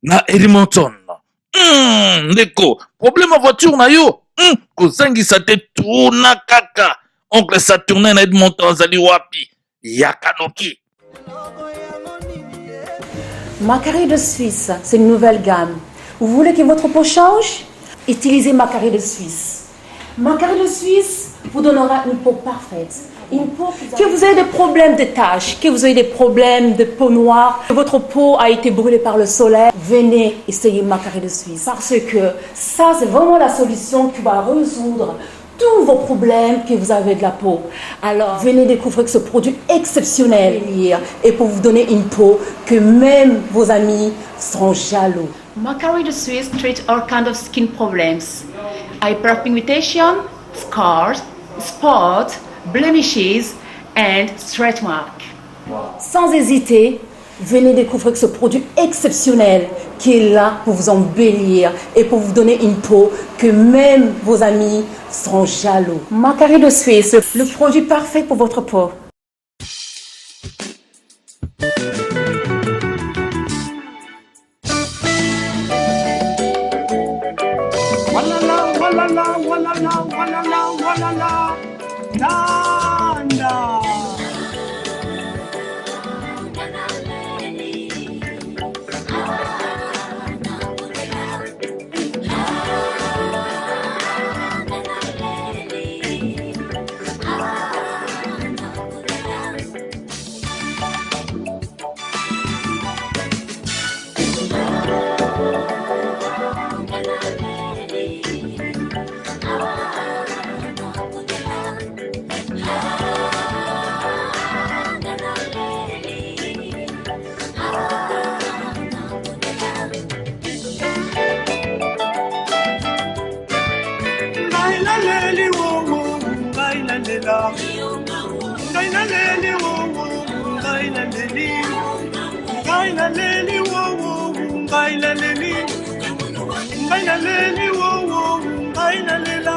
na Edmonton. Ndeko, problème à voiture na yo. Kozangi sa te tourna kaka. Oncle Saturnin na Edmonton zali wapi. Yakanoki. Macari de Suisse, c'est une nouvelle gamme. Vous voulez que votre peau change? Utilisez Macari de Suisse. Macari de Suisse vous donnera une peau parfaite. Que vous ayez des problèmes de taches, que vous ayez des problèmes de peau noire, que votre peau a été brûlée par le soleil, venez essayer Macari de Suisse. Parce que ça, c'est vraiment la solution qui va résoudre tous vos problèmes que vous avez de la peau. Alors, venez découvrir ce produit exceptionnel et pour vous donner une peau que même vos amis seront jaloux. Macari de Suisse treats all kinds of skin problems. Hyperpigmentation, scars, spots, blemishes and stretch marks. Sans hésiter, venez découvrir ce produit exceptionnel qui est là pour vous embellir et pour vous donner une peau que même vos amis seront jaloux. Macari de Suisse, le produit parfait pour votre peau. Nanda. Ngainaleli wo ngainalela Ngainaleli wo ngainaleli Ngainaleli wo ngainaleli Ngainaleli wo ngainalela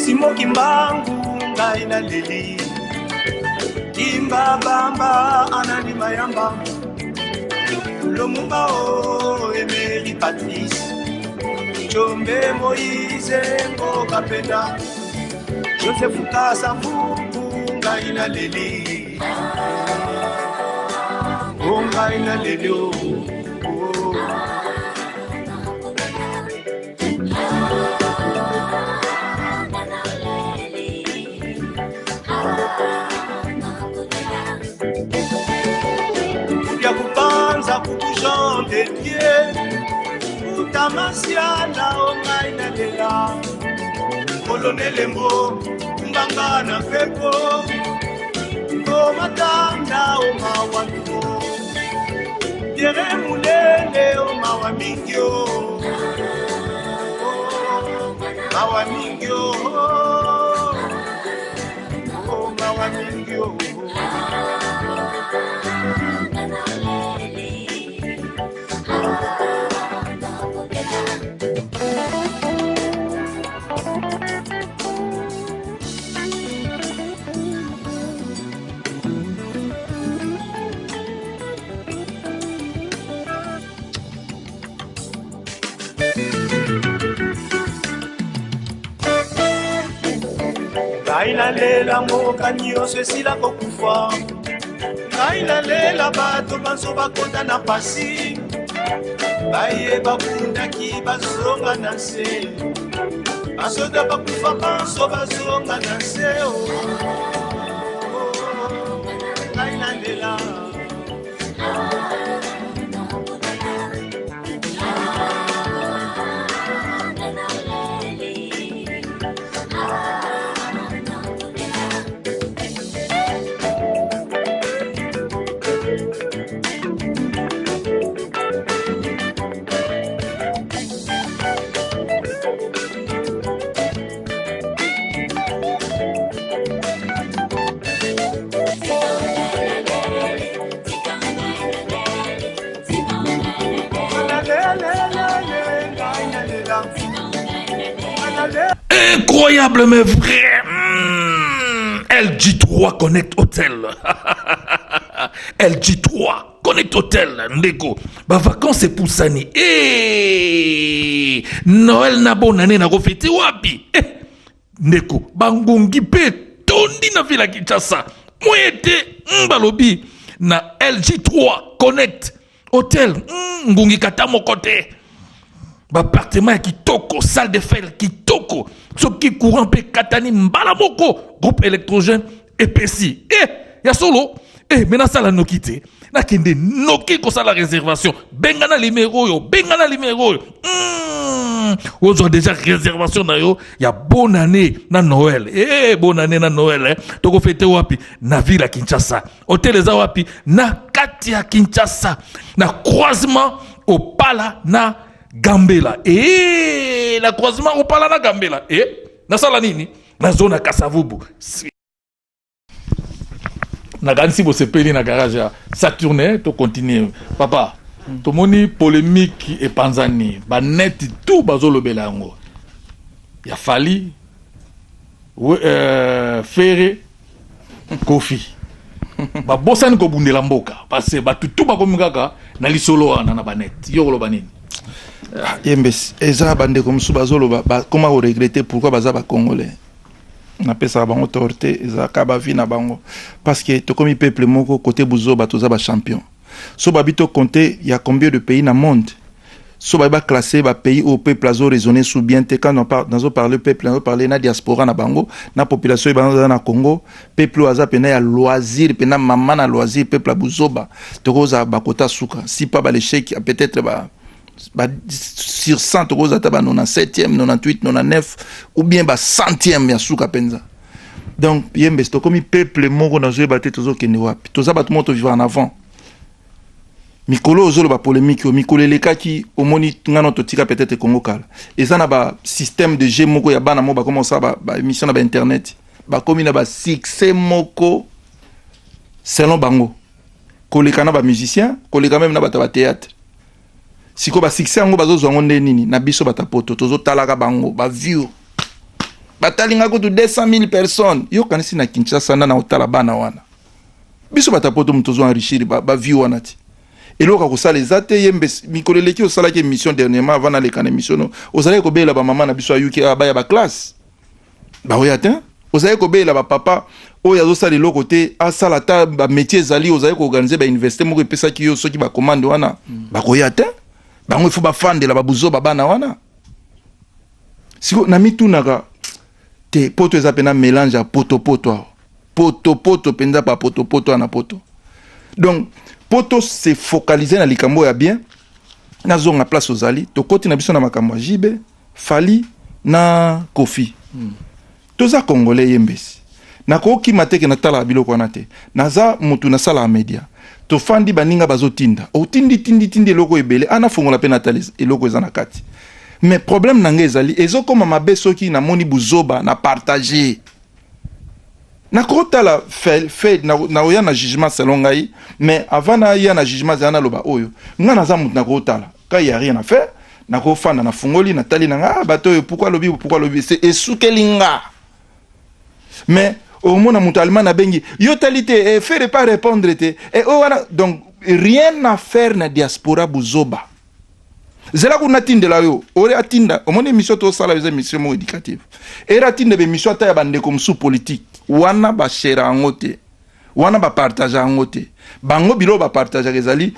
Simo kimbangu ngainaleli Kimba bamba anani mayamba Lomumba o Emery Patrice Chombe Moïse Ngoka Penda Joseph Kasa Mbuku ngainaleli ngainaleli Ya kupanza kukujean de Dieu Utamasiana ngainalela Kolonele mbo mbanga na pepo Matanda o mawanto Yere mulele o mawamingyo Mawamingyo O mawamingyo Ngainalela mboka nyonso esila kokufa Ngainalela bato banso bakota na pasi Baye bakundaki bazonga na nse Basoda bakufa banso bazonga na nse Ngainalela Incroyable mais vrai. LG3 Connect Hotel. LG3 Connect Hotel. Ndeko. Ba vacances pour sani. Noël na bonne année na refeti wapi. Ndeko. Bangungi pe tondi na vila Kinshasa. Moyete mbalobi na LG3 Connect Hotel. Ngungi kata mokote. Appartement kitoko, salle de fête kitoko, soki courant pe katani mbala moko, groupe électrogène épaissi. Ya solo, maintenant ça la nokite. Na kende noki ko la réservation. Bengana numéro yo, bengana numéro yo. Vous avez déjà réservation na yo, ya bonne année na Noël. Bonne année na Noël Toko fete wapi na ville à Kinshasa. Hôtel eza wapi na kati ya Kinshasa. Na croisement au Pala na Gambela. La croisement au Pala na Gambela. Na sala nini? Na zone à Kasavubu. Na gansi bo sepeli na garage ya Saturne to continue. Papa, to moni polémique et panzani. Ba net tout bazolo belango. Ya Fali Ferré Kofi. Ba bosani ko bundela mboka parce que ba tout ba komingaka na lisolo wana na ba net. Yo lo banini. Yembes eza bande comme sous bazolo ba comment regretter pourquoi baza ba congolais. Na pesa bango torté eza kaba vi na bango parce que to comme peuple moko côté buzo ba toza ba champion. So babito compter il y a combien de pays dans le monde. So ba classer ba pays au peuple azo raisonner sous bien te quand on parle dans parler peuple on parler na diaspora na bango na population ba na Congo peuple aza pena ya loisir pena mama na loisir peuple buzoba to koza ba kota suka si pas ba l'échec peut-être ba sur 100 tokozata ba 97e 98 99 ou bien ba 100e ya suka penza. Donc yembe sto comme peuple moko na zo baté tozo kende wapi toza bato moto vivre en avant mikolo ozolo ba polémique mikolo lekaki omoni ngano totika peut-être Congo kala eza na ba système de jeu moko ya bana mo ba commencer ba émission na ba internet ba komi na ba succès moko selon bango koleka na ba musicien koleka même na ba théâtre siko ba succès ngo bazo zongo nini na biso batapoto tozo talaka bango ba view batalinga ko 200,000 personnes yo kanisi na Kinshasa na otala bana wana biso batapoto mtozo enrichir ba view wana ti eloka ko sala ezate yembe mikoleleki o sala ke émission dernièrement avant na lekana émission ozali ko bela ba mama na biso ayuki aba ya ba classe ba oyata ozali ko bela ba papa o yazo sala loko te asala ta ba métier zali ozali ko organiser ba université moko epesa ki yo soki ba commande wana ba koyata bango faut ba fande la ba buzo ba bana wana siko na mitunaka te poto eza pena mélange à poto penza pa poto na poto donc poto se focaliser na likambo ya bien na zonga place ozali to koti na biso na makambo jibe fali na kofi toza congolais yembesi na koki mateke na tala biloko wana te naza mutu na sala media to fandi baninga bazotinda otindi eloko ebele ana fongola pe na tala eloko eza na kati. Mais problème nanga ezali ezokoma mabe soki na moni buzoba na partager na kota la fait na oya na jugement selon ngai mais avant na ya na jugement zana loba oyo nga na za mutu na kota la ka y a rien à faire na ko fanda na fungoli na tali na bato pourquoi lobi c'est esukelinga mais au moins na mutu allemand na bengi yo talité faire pas répondre te et donc rien à faire na diaspora buzoba. Zela kuna tinde la yo ore atinda omone émission to sala yo émission mo éducative era tinde be émission ta ya bande comme sous politique wana ba shera ngote wana ba partager ngote bango bilo ba partager ezali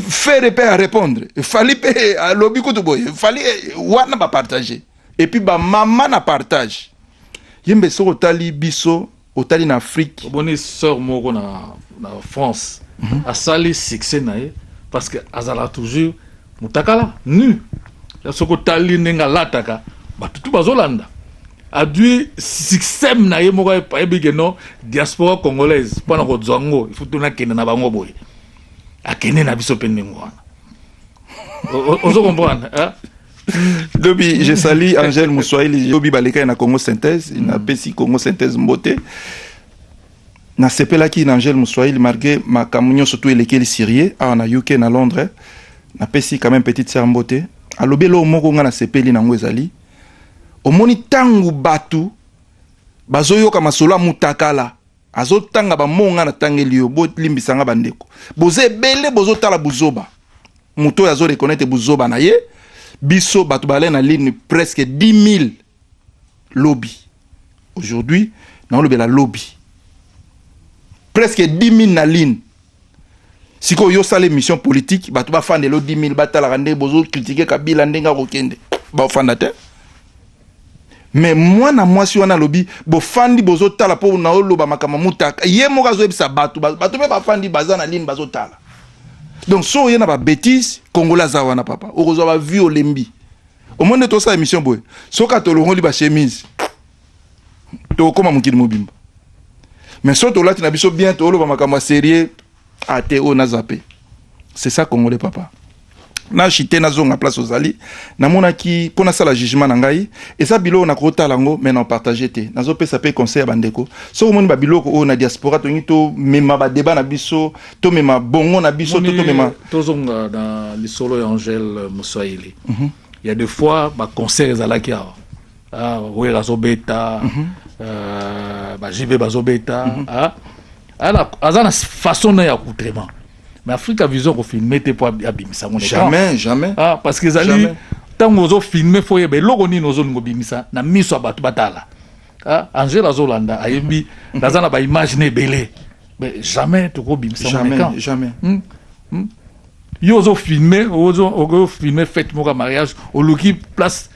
faire pas répondre fallait pas lobby ko to boy fallait wana ba partager et puis ba mama na partage yembe so otali biso otali na Afrique boni sœur moko na France a sali succès na parce que azala toujours mutakala nu soko tali nenga lataka batutu bazolanda adui système na ye moko pa ebigeno diaspora congolaise pana ko zongo il faut tona kena na bango boye akene na biso penengo wana ozo comprendre hein. Dobi je salue Angèle Moussoaili Dobi baleka na Congo Synthèse na pesi Congo Synthèse mbote na sepelaki na Angèle Moussoaili malgré ma kamunyo surtout elekeli Syrie na UK na Londres na pesi quand même petite sœur mbote alobelo moko nga na sepeli na ngwezali omoni tangu batu bazoyoka masolo mutakala azotanga ba monga na tangeli yo bo limbisanga bandeko boze bele bozotala buzoba muto yazo reconnaître buzoba na ye biso batu balé na ligne presque 10,000 lobby aujourd'hui na lobby la lobby presque 10,000 na ligne. Si ko yo sale mission politique, batu ba fande lo 10,000 batala rande bozo critiquer Kabila ndenga kokende. Ba fanda te. Mais moi na moi si wana lobby bo fandi bozo tala po na oloba makama mutaka. Ye mo gazo ebisa batu batu me ba fandi bazana ligne bazo tala. Donc so yena ba bêtise Kongola za wana papa. Okozo ba vu olembi. Au monde to sa émission boy. So ka to longoli ba chemise. To koma mukidi mobimba. Mais so to lati na biso bien to oloba makama sérieux. Ateo na zappé. C'est ça Congolais papa. Na chité na zonga place ozali na mona ki pona sala jugement na ngai et ça bilo na kota lango mais na partager te. Nazo pe ça pe conseil bandeko. So moni ba biloko o na diaspora to ngito mema ba débat na biso to mema bongo na biso to mema tozonga dans les solo Angèle Moussoaili. Il y a des fois ba conseil ezalaki oui razobeta ba jibe bazobeta alors azana façon na ya coutrement mais Africa Vision ko filmer te pour abimisa mon jamais parce que zali tango zo filmer faut yebe logo ni nozo ngo bimisa na miso abatu batala Angela Zolanda ayembi nazana ba imaginer belé mais jamais to ko bimisa jamais yo zo filmer ozo filmer fête mo mariage au luki place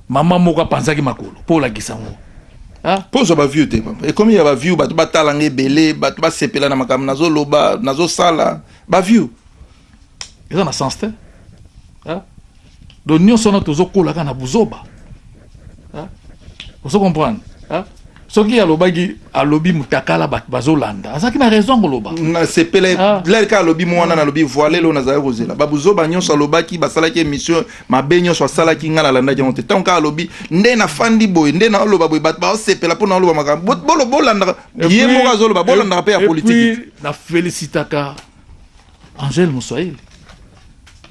maman mo ka pensaki makolo pour la kisango. Pose ba vieux te papa. Et comme il y a ba vieux ba talange belé ba ba sepela na makam nazo loba nazo sala ba vieux. Ils ont un sens te. donc nous sommes tous au coulaka na buzoba. Vous comprenez? Ce qui est à lobby mutakala bazolanda. Ça qui n'a raison goloba. C'est pelé l'air ka lobby moi na lobby voilé lo na za rosela. Babuzoba nyonso lobaki basala ki émission mabenyo so sala ki ngala landa jonte. Tant ka lobby nde na fandi boy nde na loba boy bat ba sepela pour na loba maka. Bolo bolanda yemo ka zoloba bolanda pe ya politique. Et puis na félicitaka Angèle Moussaïl.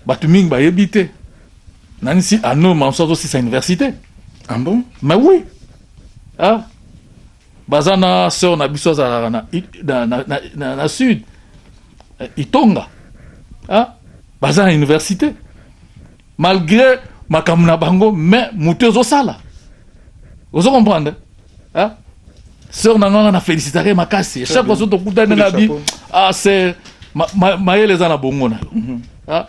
Batu ming ba yebité. Nani si ano manso aussi sa université. Ah bon? Mais oui. Bazana sœur na biso za na sud Itonga bazana université malgré makamuna bango mais mutezo sala vous comprenez sœur nanga na féliciter makasi chaque fois to kutana na bi c'est maele za na bongo na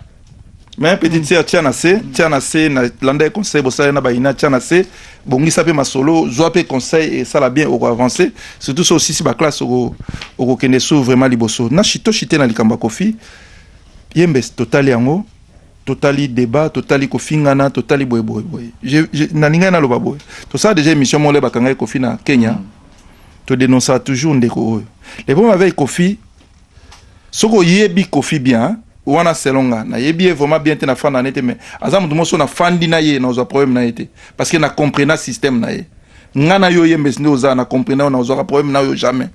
mais petite sœur tianase na landa conseil bosa na baina tianase bongi sape masolo zo pe conseil et ça la bien au avancer surtout ça aussi si ba classe au kende so vraiment liboso na chito chité na likamba kofi yembe totali yango totali débat totali kofingana totali boy je na ninga na loba boy to ça déjà émission mo le bakanga kofi na Kenya to dénonce toujours ndeko les problèmes avec kofi soko yebi kofi bien wana selonga na yebi vraiment bien te na fanda nete mais azamu dumoso na fandi na ye na oza problème na été parce que na comprendre système na ye ngana yo yembe sinde oza na comprendre na oza problème na yo jamais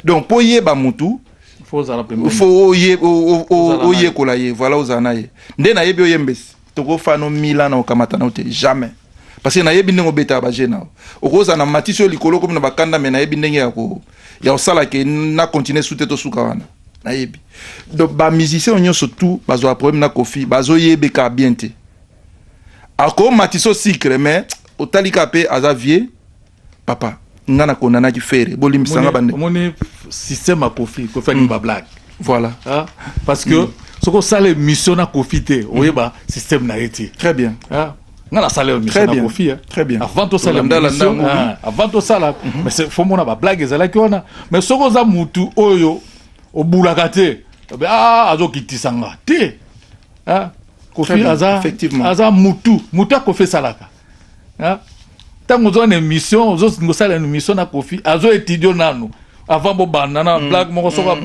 donc pour yeba mutu faut za la première faut oye kola ye voilà oza na ye nde na yebi yembe toko fano mila na okamata na ote jamais parce que na yebi ndenge obeta ba jena okoza na matisio likolo comme na bakanda mais na yebi ndenge ya osala ke na continuer sous teto suka wana na yebi donc ba musicien onyo surtout bazo a problème na kofi bazo yebe ka bien te ako matiso secret mais otalika pe azavie papa ngana konana ki fere bolim sanga bande moni système a kofi ni ba blague voilà parce que ce qu'on sale mission na kofi te oyeba système na été très bien ngana sale mission na kofi très bien avant to sale avant to sala mais c'est faut mona ba blague ezala ki ona mais soko za mutu oyo obulaka te azokitisanga te kofi aza mutu akofi salaka ntango ozwa na émission ozosala na émission na kofi azo étudio nanu avant bobanda na blague moko soko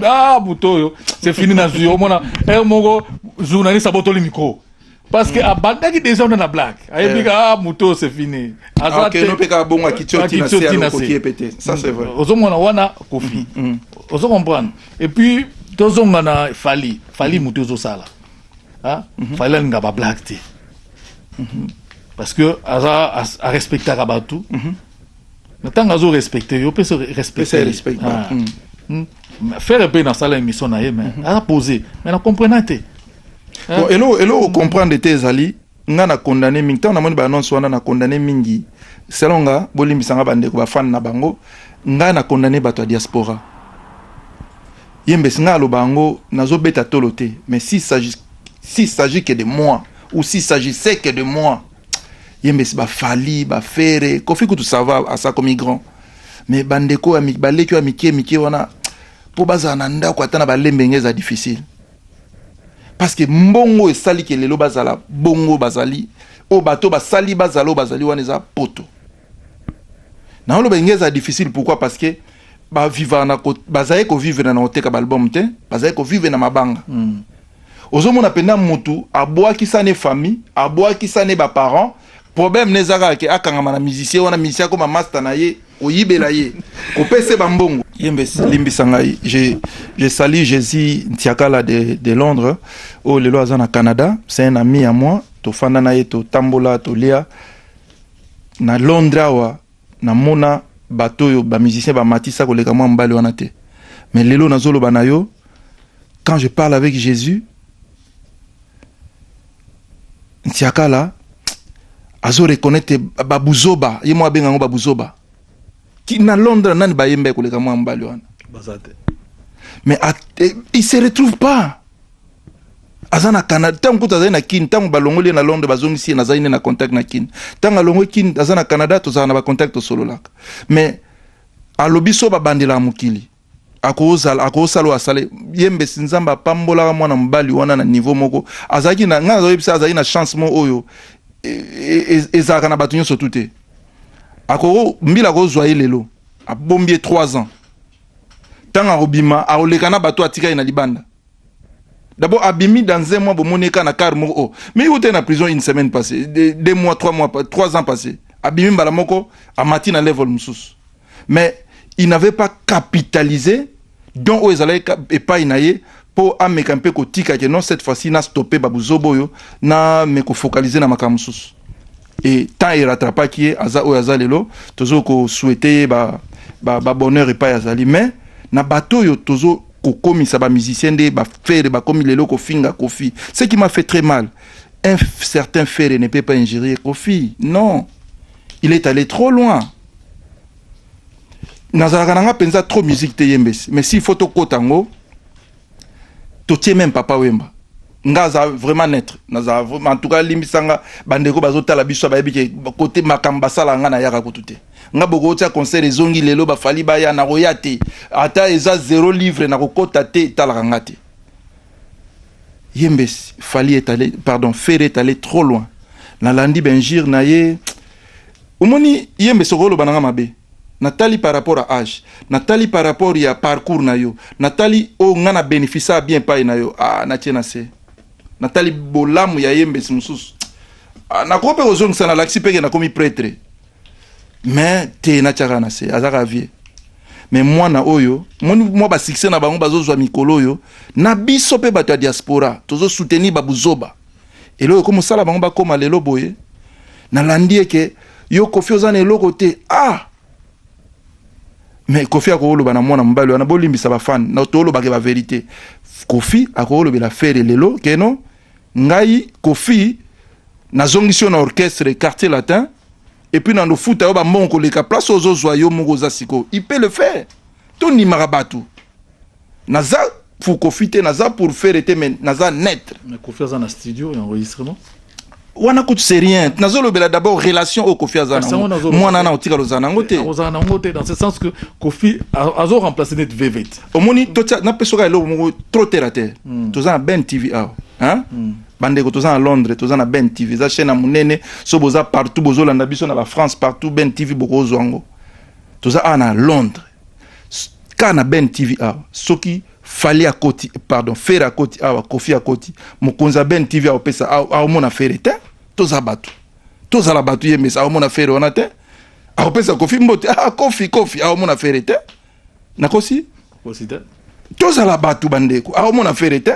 buto oyo c'est fini na zwi omona moko journaliste abotoli micro parce que abandaki déjà on a la blague ayebika muto c'est fini ok no peka bonga kitoti na se pété ça c'est vrai ozomona wana kofi ozo comprendre et puis tozonga na fali muto ozosala fali nga ba blague te parce que a respecter abatu mais tant azo respecter yo peut se respecter faire pe na sala émission na ye mais a poser mais na comprendre te bon elo comprendre te ezali nga na condamné mingi tant na moni ba annonce wana na condamné mingi selonga bolimbisanga bande ko ba fan na bango nga na condamné bato ya diaspora yembe singa lo bango nazo beta tolote mais s'il s'agit que de moi ou s'il s'agissait que de moi yembe si ba fali ba fere kofi kutu ça va à ça comme migrant mais bandeko ami baleki amike wana po baza na ndako atana ba lembengeza difficile parce que mbongo esali ke lelo bazala bongo bazali o bato basali bazali wana za poto na lo bengeza difficile pourquoi parce que ba vivre na bazaye ko vivre na oteka ba album te bazaye ko vivre na mabanga ozomona penda mutu aboaki sane famille aboaki sane ba parents problème nezaka ke akangama na musicien wana musicien ko ma master na ye oyibela ye ko pese ba mbongo yembe limbisanga je salue Jésus Ntiakala de Londres au lelo azana Canada c'est un ami à moi to fanda na ye to tambola to lia na Londres wa na mona bato yo ba musicien ba matisa ko leka mwa mbali wana te mais lelo nazolo banayo quand je parle avec Jésus Ntiakala azo reconnaître babuzoba ye mwa benga ngo babuzoba qui na Londres nani ba yembe ko leka mwa mbali wana bazate mais il se retrouve pas azana Canada tant que azana kin tant balongoli na Londres bazongisi na zaine na contact na kin tant alongo kin azana Canada to zana ba contact solo laka mais alobi so ba bandela mukili akosalo asale yembe sinzamba pambola mwana mbali wana na niveau moko azaki na nga zoyebisa azaki na chance mo oyo ezaka na bato nyonso tute akoro mbila kozwa lelo abombie 3 ans tanga obima aoleka na bato atika na libanda d'abord abimi dans un mois bomoneka na car moko mais il était na prison une semaine passée 2 mois 3 mois 3 ans passés abimi mbala moko amati na level mususu mais il n'avait pas capitalisé donc aux allait et pas inaye pour amekampe ko tika que non cette fois-ci na stopper babuzoboyo na me ko focaliser na makamususu et tant il rattrapa qui est aza o azalelo tozo ko souhaiter ba bonheur et pas azali mais na bateau yo tozo ko komisa ba musicien de ba faire ba comme lelo ko finga Kofi ce qui m'a fait très mal un certain fer ne peut pas ingérer Kofi non il est allé trop loin. Nazaraka nanga penza trop musique te yembesi mais si photo kotango to tie même papa wemba ngaza vraiment naître naza vraiment en tout cas limisanga bandeko bazotala biso ba yebike côté makamba sala nga na yaka kotute nga boko tia concert ezongi lelo ba fali ba ya na royate ata eza 0 livre na kokota te tala ngate yembesi fali est allé pardon faire est allé trop loin na landi benjir na ye umoni yembesi rolo bananga mabe Nathalie par rapport à âge, Nathalie par rapport à parcours na yo, Nathalie o ngana bénéficia bien pa na yo. Ah na tiena se. Nathalie bolamu ya yembe simusus. Na ko pe ozong sana laxi pe na komi prêtre. Mais te na tiara na se, azaka vie. Mais moi na oyo, moi ba succès na bango bazozwa mikolo yo, na biso pe bato ya diaspora, tozo soutenir babuzoba. Et là comme ça la bango ba koma lelo boye. Na landie ke yo Kofi ozana eloko te. Ah mais Kofi akolo bana mwana mbali wana bolimbisa ba fan na tolo ba ba vérité Kofi akolo be la faire lelo keno ngai Kofi na zongisio na orchestre quartier latin et puis na no futa ba monko le ka place aux zoyo mongo za siko il peut le faire tout ni marabatu naza pour Kofi te naza pour faire était mais naza net mais Kofi a un studio et enregistrement wana kutu c'est rien nazolo bela d'abord relation au Kofi azana moi nana otika lozana ngote ozana ngote dans ce sens que Kofi azo remplacer net VVT omoni totia na pesoka elo trop terre à terre tozana Ben TV hein bandeko tozana Londres tozana Ben TV za chaîne munene so boza partout bozolanda biso na la France partout Ben TV boko zongo tozana na Londres kana Ben TV soki fali à côté pardon faire à côté Kofi à côté mokonza Ben TV opesa mona faire te toza la batu ye mesa mona faire on a te opesa Kofi mbote Kofi mona faire te na kosi te toza la batu bandeko mona faire te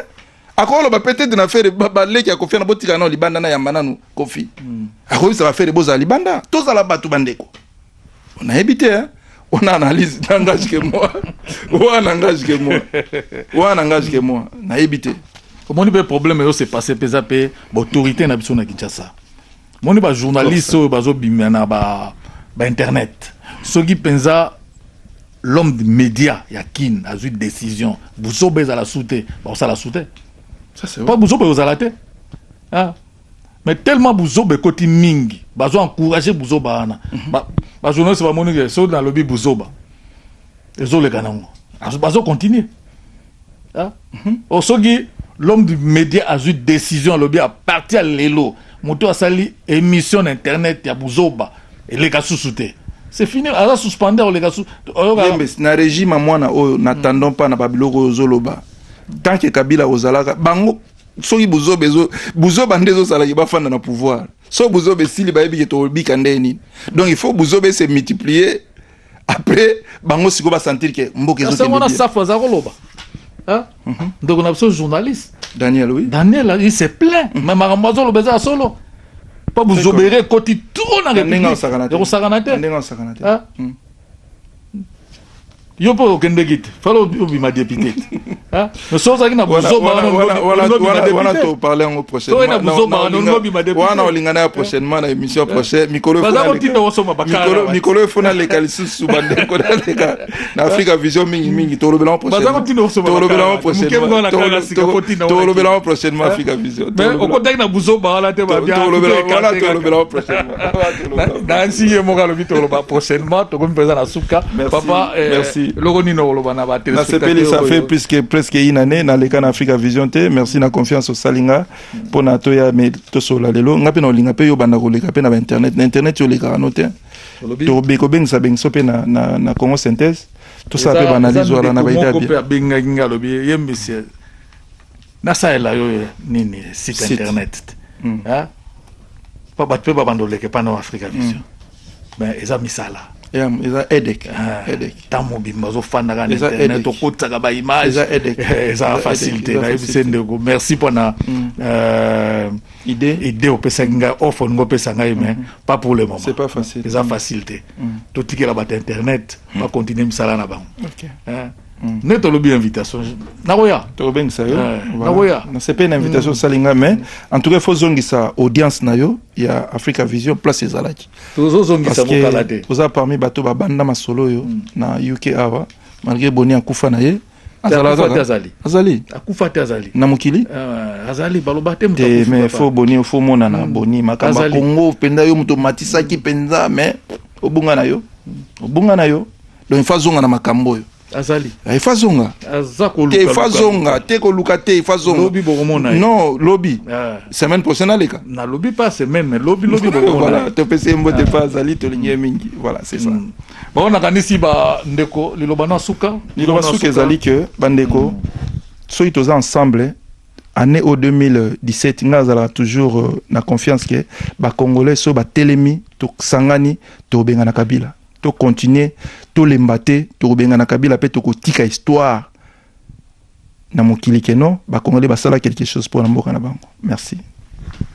akolo ba peut-être na faire ba leki ya Kofi na botika na libanda na yambana no Kofi akolo ça va faire boza libanda toza la batu bandeko on a habité on analyse n'engage que moi on n'engage que moi na habité comment le problème c'est passé pesape autorité na biso na Kinshasa moni ba journaliste bazo bimana ba internet ceux qui pensa l'homme de média yakin a eu décision buso beza la souté ba ça la souté ça c'est pas buso beza la té mais tellement buzo be koti mingi bazo encourager buzo bana ba journaliste ba moni so dans lobby buzo ba ezo le kanango bazo continuer osogi l'homme du média a eu décision lobby à partir à lelo moto a sali émission internet ya buzoba et les gars sous-souté c'est fini ala suspender les gars sous na régime mwana oyo n'attendons pas na babiloko zoloba tant que Kabila ozalaka bango soki buzoba ndezo salaki bafanda na pouvoir so buzobe sili ba yebi to bika ndeni donc il faut buzobe se multiplier après bango siko ba sentir que mboke zo ça on a ça faza koloba donc on a besoin de journaliste Daniel oui Daniel il se plaint mais marambazo lo beza solo pas buzobere koti trop na ndenga sakanate yo po kende gite falo bi ma député mais so ça qui na buzoba wana to parler en prochainement wana olingana prochainement na émission prochaine mikolo fona le kalisusu bande ko na Africa Vision mingi to robela prochainement Africa Vision mais au côté na buzoba wala te ba bien to robela prochainement dans si mo ga lo prochainement to ko mpeza na suka papa merci merci. Na sepeli ça fait presque une année na leka na Africa Vision te. Merci na confiance au Salinga pour na toya me to sola lelo ngape na olinga pe yo banda ko leka pe na internet. Na internet yo leka no te. To be ko beng sa beng so pe na Congo Synthèse. Tout ça pe banalize wala na baida bien. Ko pe benga nginga lobi yembisi. Na sa ela yo nini site internet. Hein? Pas battre pas bando leka pa na Africa Vision. Ben eza misala. Eza edek. Tamo bimbazo fanda ka internet to kota ka ba image. Eza facilité na ebisende ko. Merci pour na idée au pesenga offre ngo pesanga mais pas pour le moment. C'est pas facile. Eza facilité. To tikela ba internet pas continuer misala na bango. OK. Neto lobi invitation. Nagoya. To beng ça yo. Nagoya. C'est pas une invitation Salinga mais en tout cas faut zongi sa audience na yo ya Africa Vision place ezalaki. To zongi sa mokalate. Oza parmi bato ba banda masolo yo na UK ava malgré boni akufa na ye. Azali. Akufa te azali. Na mukili? Azali baloba te muta. Mais faut boni faut mona na boni makamba Congo penda yo muto matisa ki penza mais obunga na yo. Donc faut zonga na makambo yo. Azali. Ifazonga. Ifazonga. Teko lukate ifazonga. Lobi boromona. Non, lobby. Semaine prochaine aleka. Na lobby pas semaine mais lobby boromona. Voilà, te pese mbote pas Azali to lingi mingi. Voilà, c'est ça. Bon on a kanisi ba ndeko lilobana suka. Lilobana suka ezali que bandeko so itoza ensemble année au 2017 ngazala toujours na confiance que ba congolais so ba telemi to sangani to benga na Kabila. To continuer to lembate to benga na Kabila pe to kotika histoire na mokili keno ba congolais basala quelque chose pour na mboka na bango. Merci.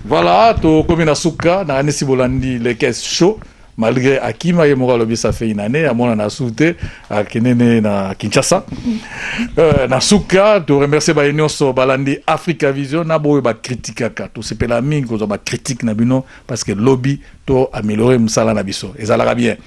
Voilà, to komina suka na anesi bolandi les caisses chaud malgré Akima Yemora lobi ça fait une année à mon na souté à Kenene na Kinshasa. Na suka to remercier ba union so balandi Africa Vision na boye ba critique ka to sepela mingi ko ba critique na bino parce que lobby to améliorer musala na biso. Ezala bien.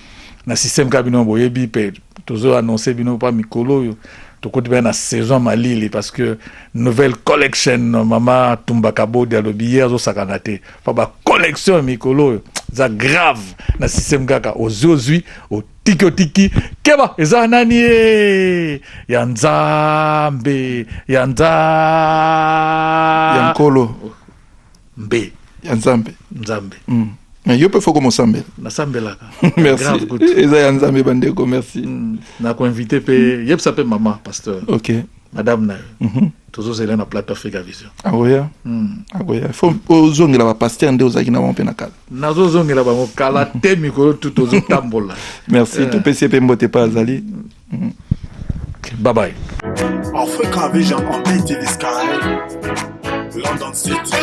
Na système kabino boyebi pe tozo annoncer bino pa mikolo yo to côté ben na saison malili parce que nouvelle collection mama Tumbakabo de lobier zo sakanate pa ba collection mikolo za grave na système kaka ozozui o tiki keba eza nani ya nzambe yankolo mbe ya nzambe mais yo pe foko mosambe na sambela ka merci eza ya nzambe bandeko merci na ko inviter pe yep ça pe maman pasteur OK madame na tozo zela na plateau Africa Vision agoya faut ozongela ba pasteur nde ozaki na mpe na kala nazo zongela ba kala te mikolo tout ozo tambola merci to pesi pe mbote pa azali bye bye Africa Vision on the sky London City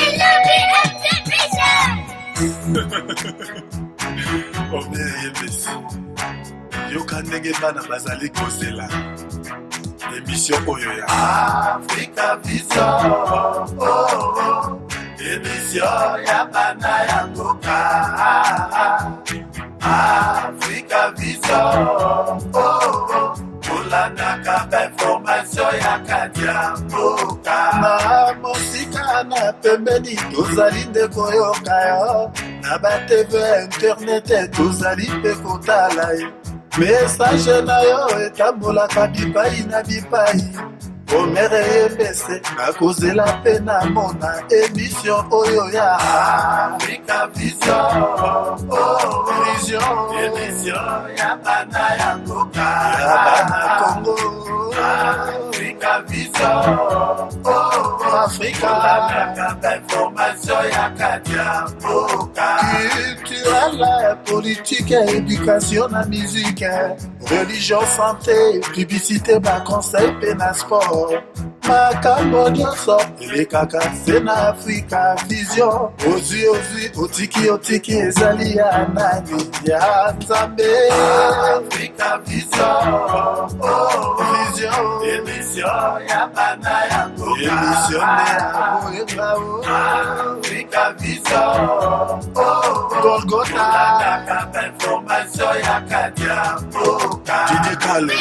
yoka ndenge bana bazali kozela émission oyo ya Africa Vision émission ya bana ya mboka Africa Vision olandaka bainformation ya kadia mboka na mosika na pembeni tozali nde koyoka yo na batv internet tozali mpe kotala ye message na yo etambolaka bipai na bipai omere yebese nakozela mpe na mona émission oyo ya Africa Vision émission ya bana ya mboka ya bana Congo Africa Vision Africa la information ya kadia mboka culturelle politique éducation na musique religion santé publicité ba conseil pe na sport makambo nyonso elekaka se na Africa Vision ozwi otiki ezali ya nani ya nzambe Africa Vision émission ya bana ya mboka émission ya Africa Vision Golgotha information ya kadia mboka Didi Kalo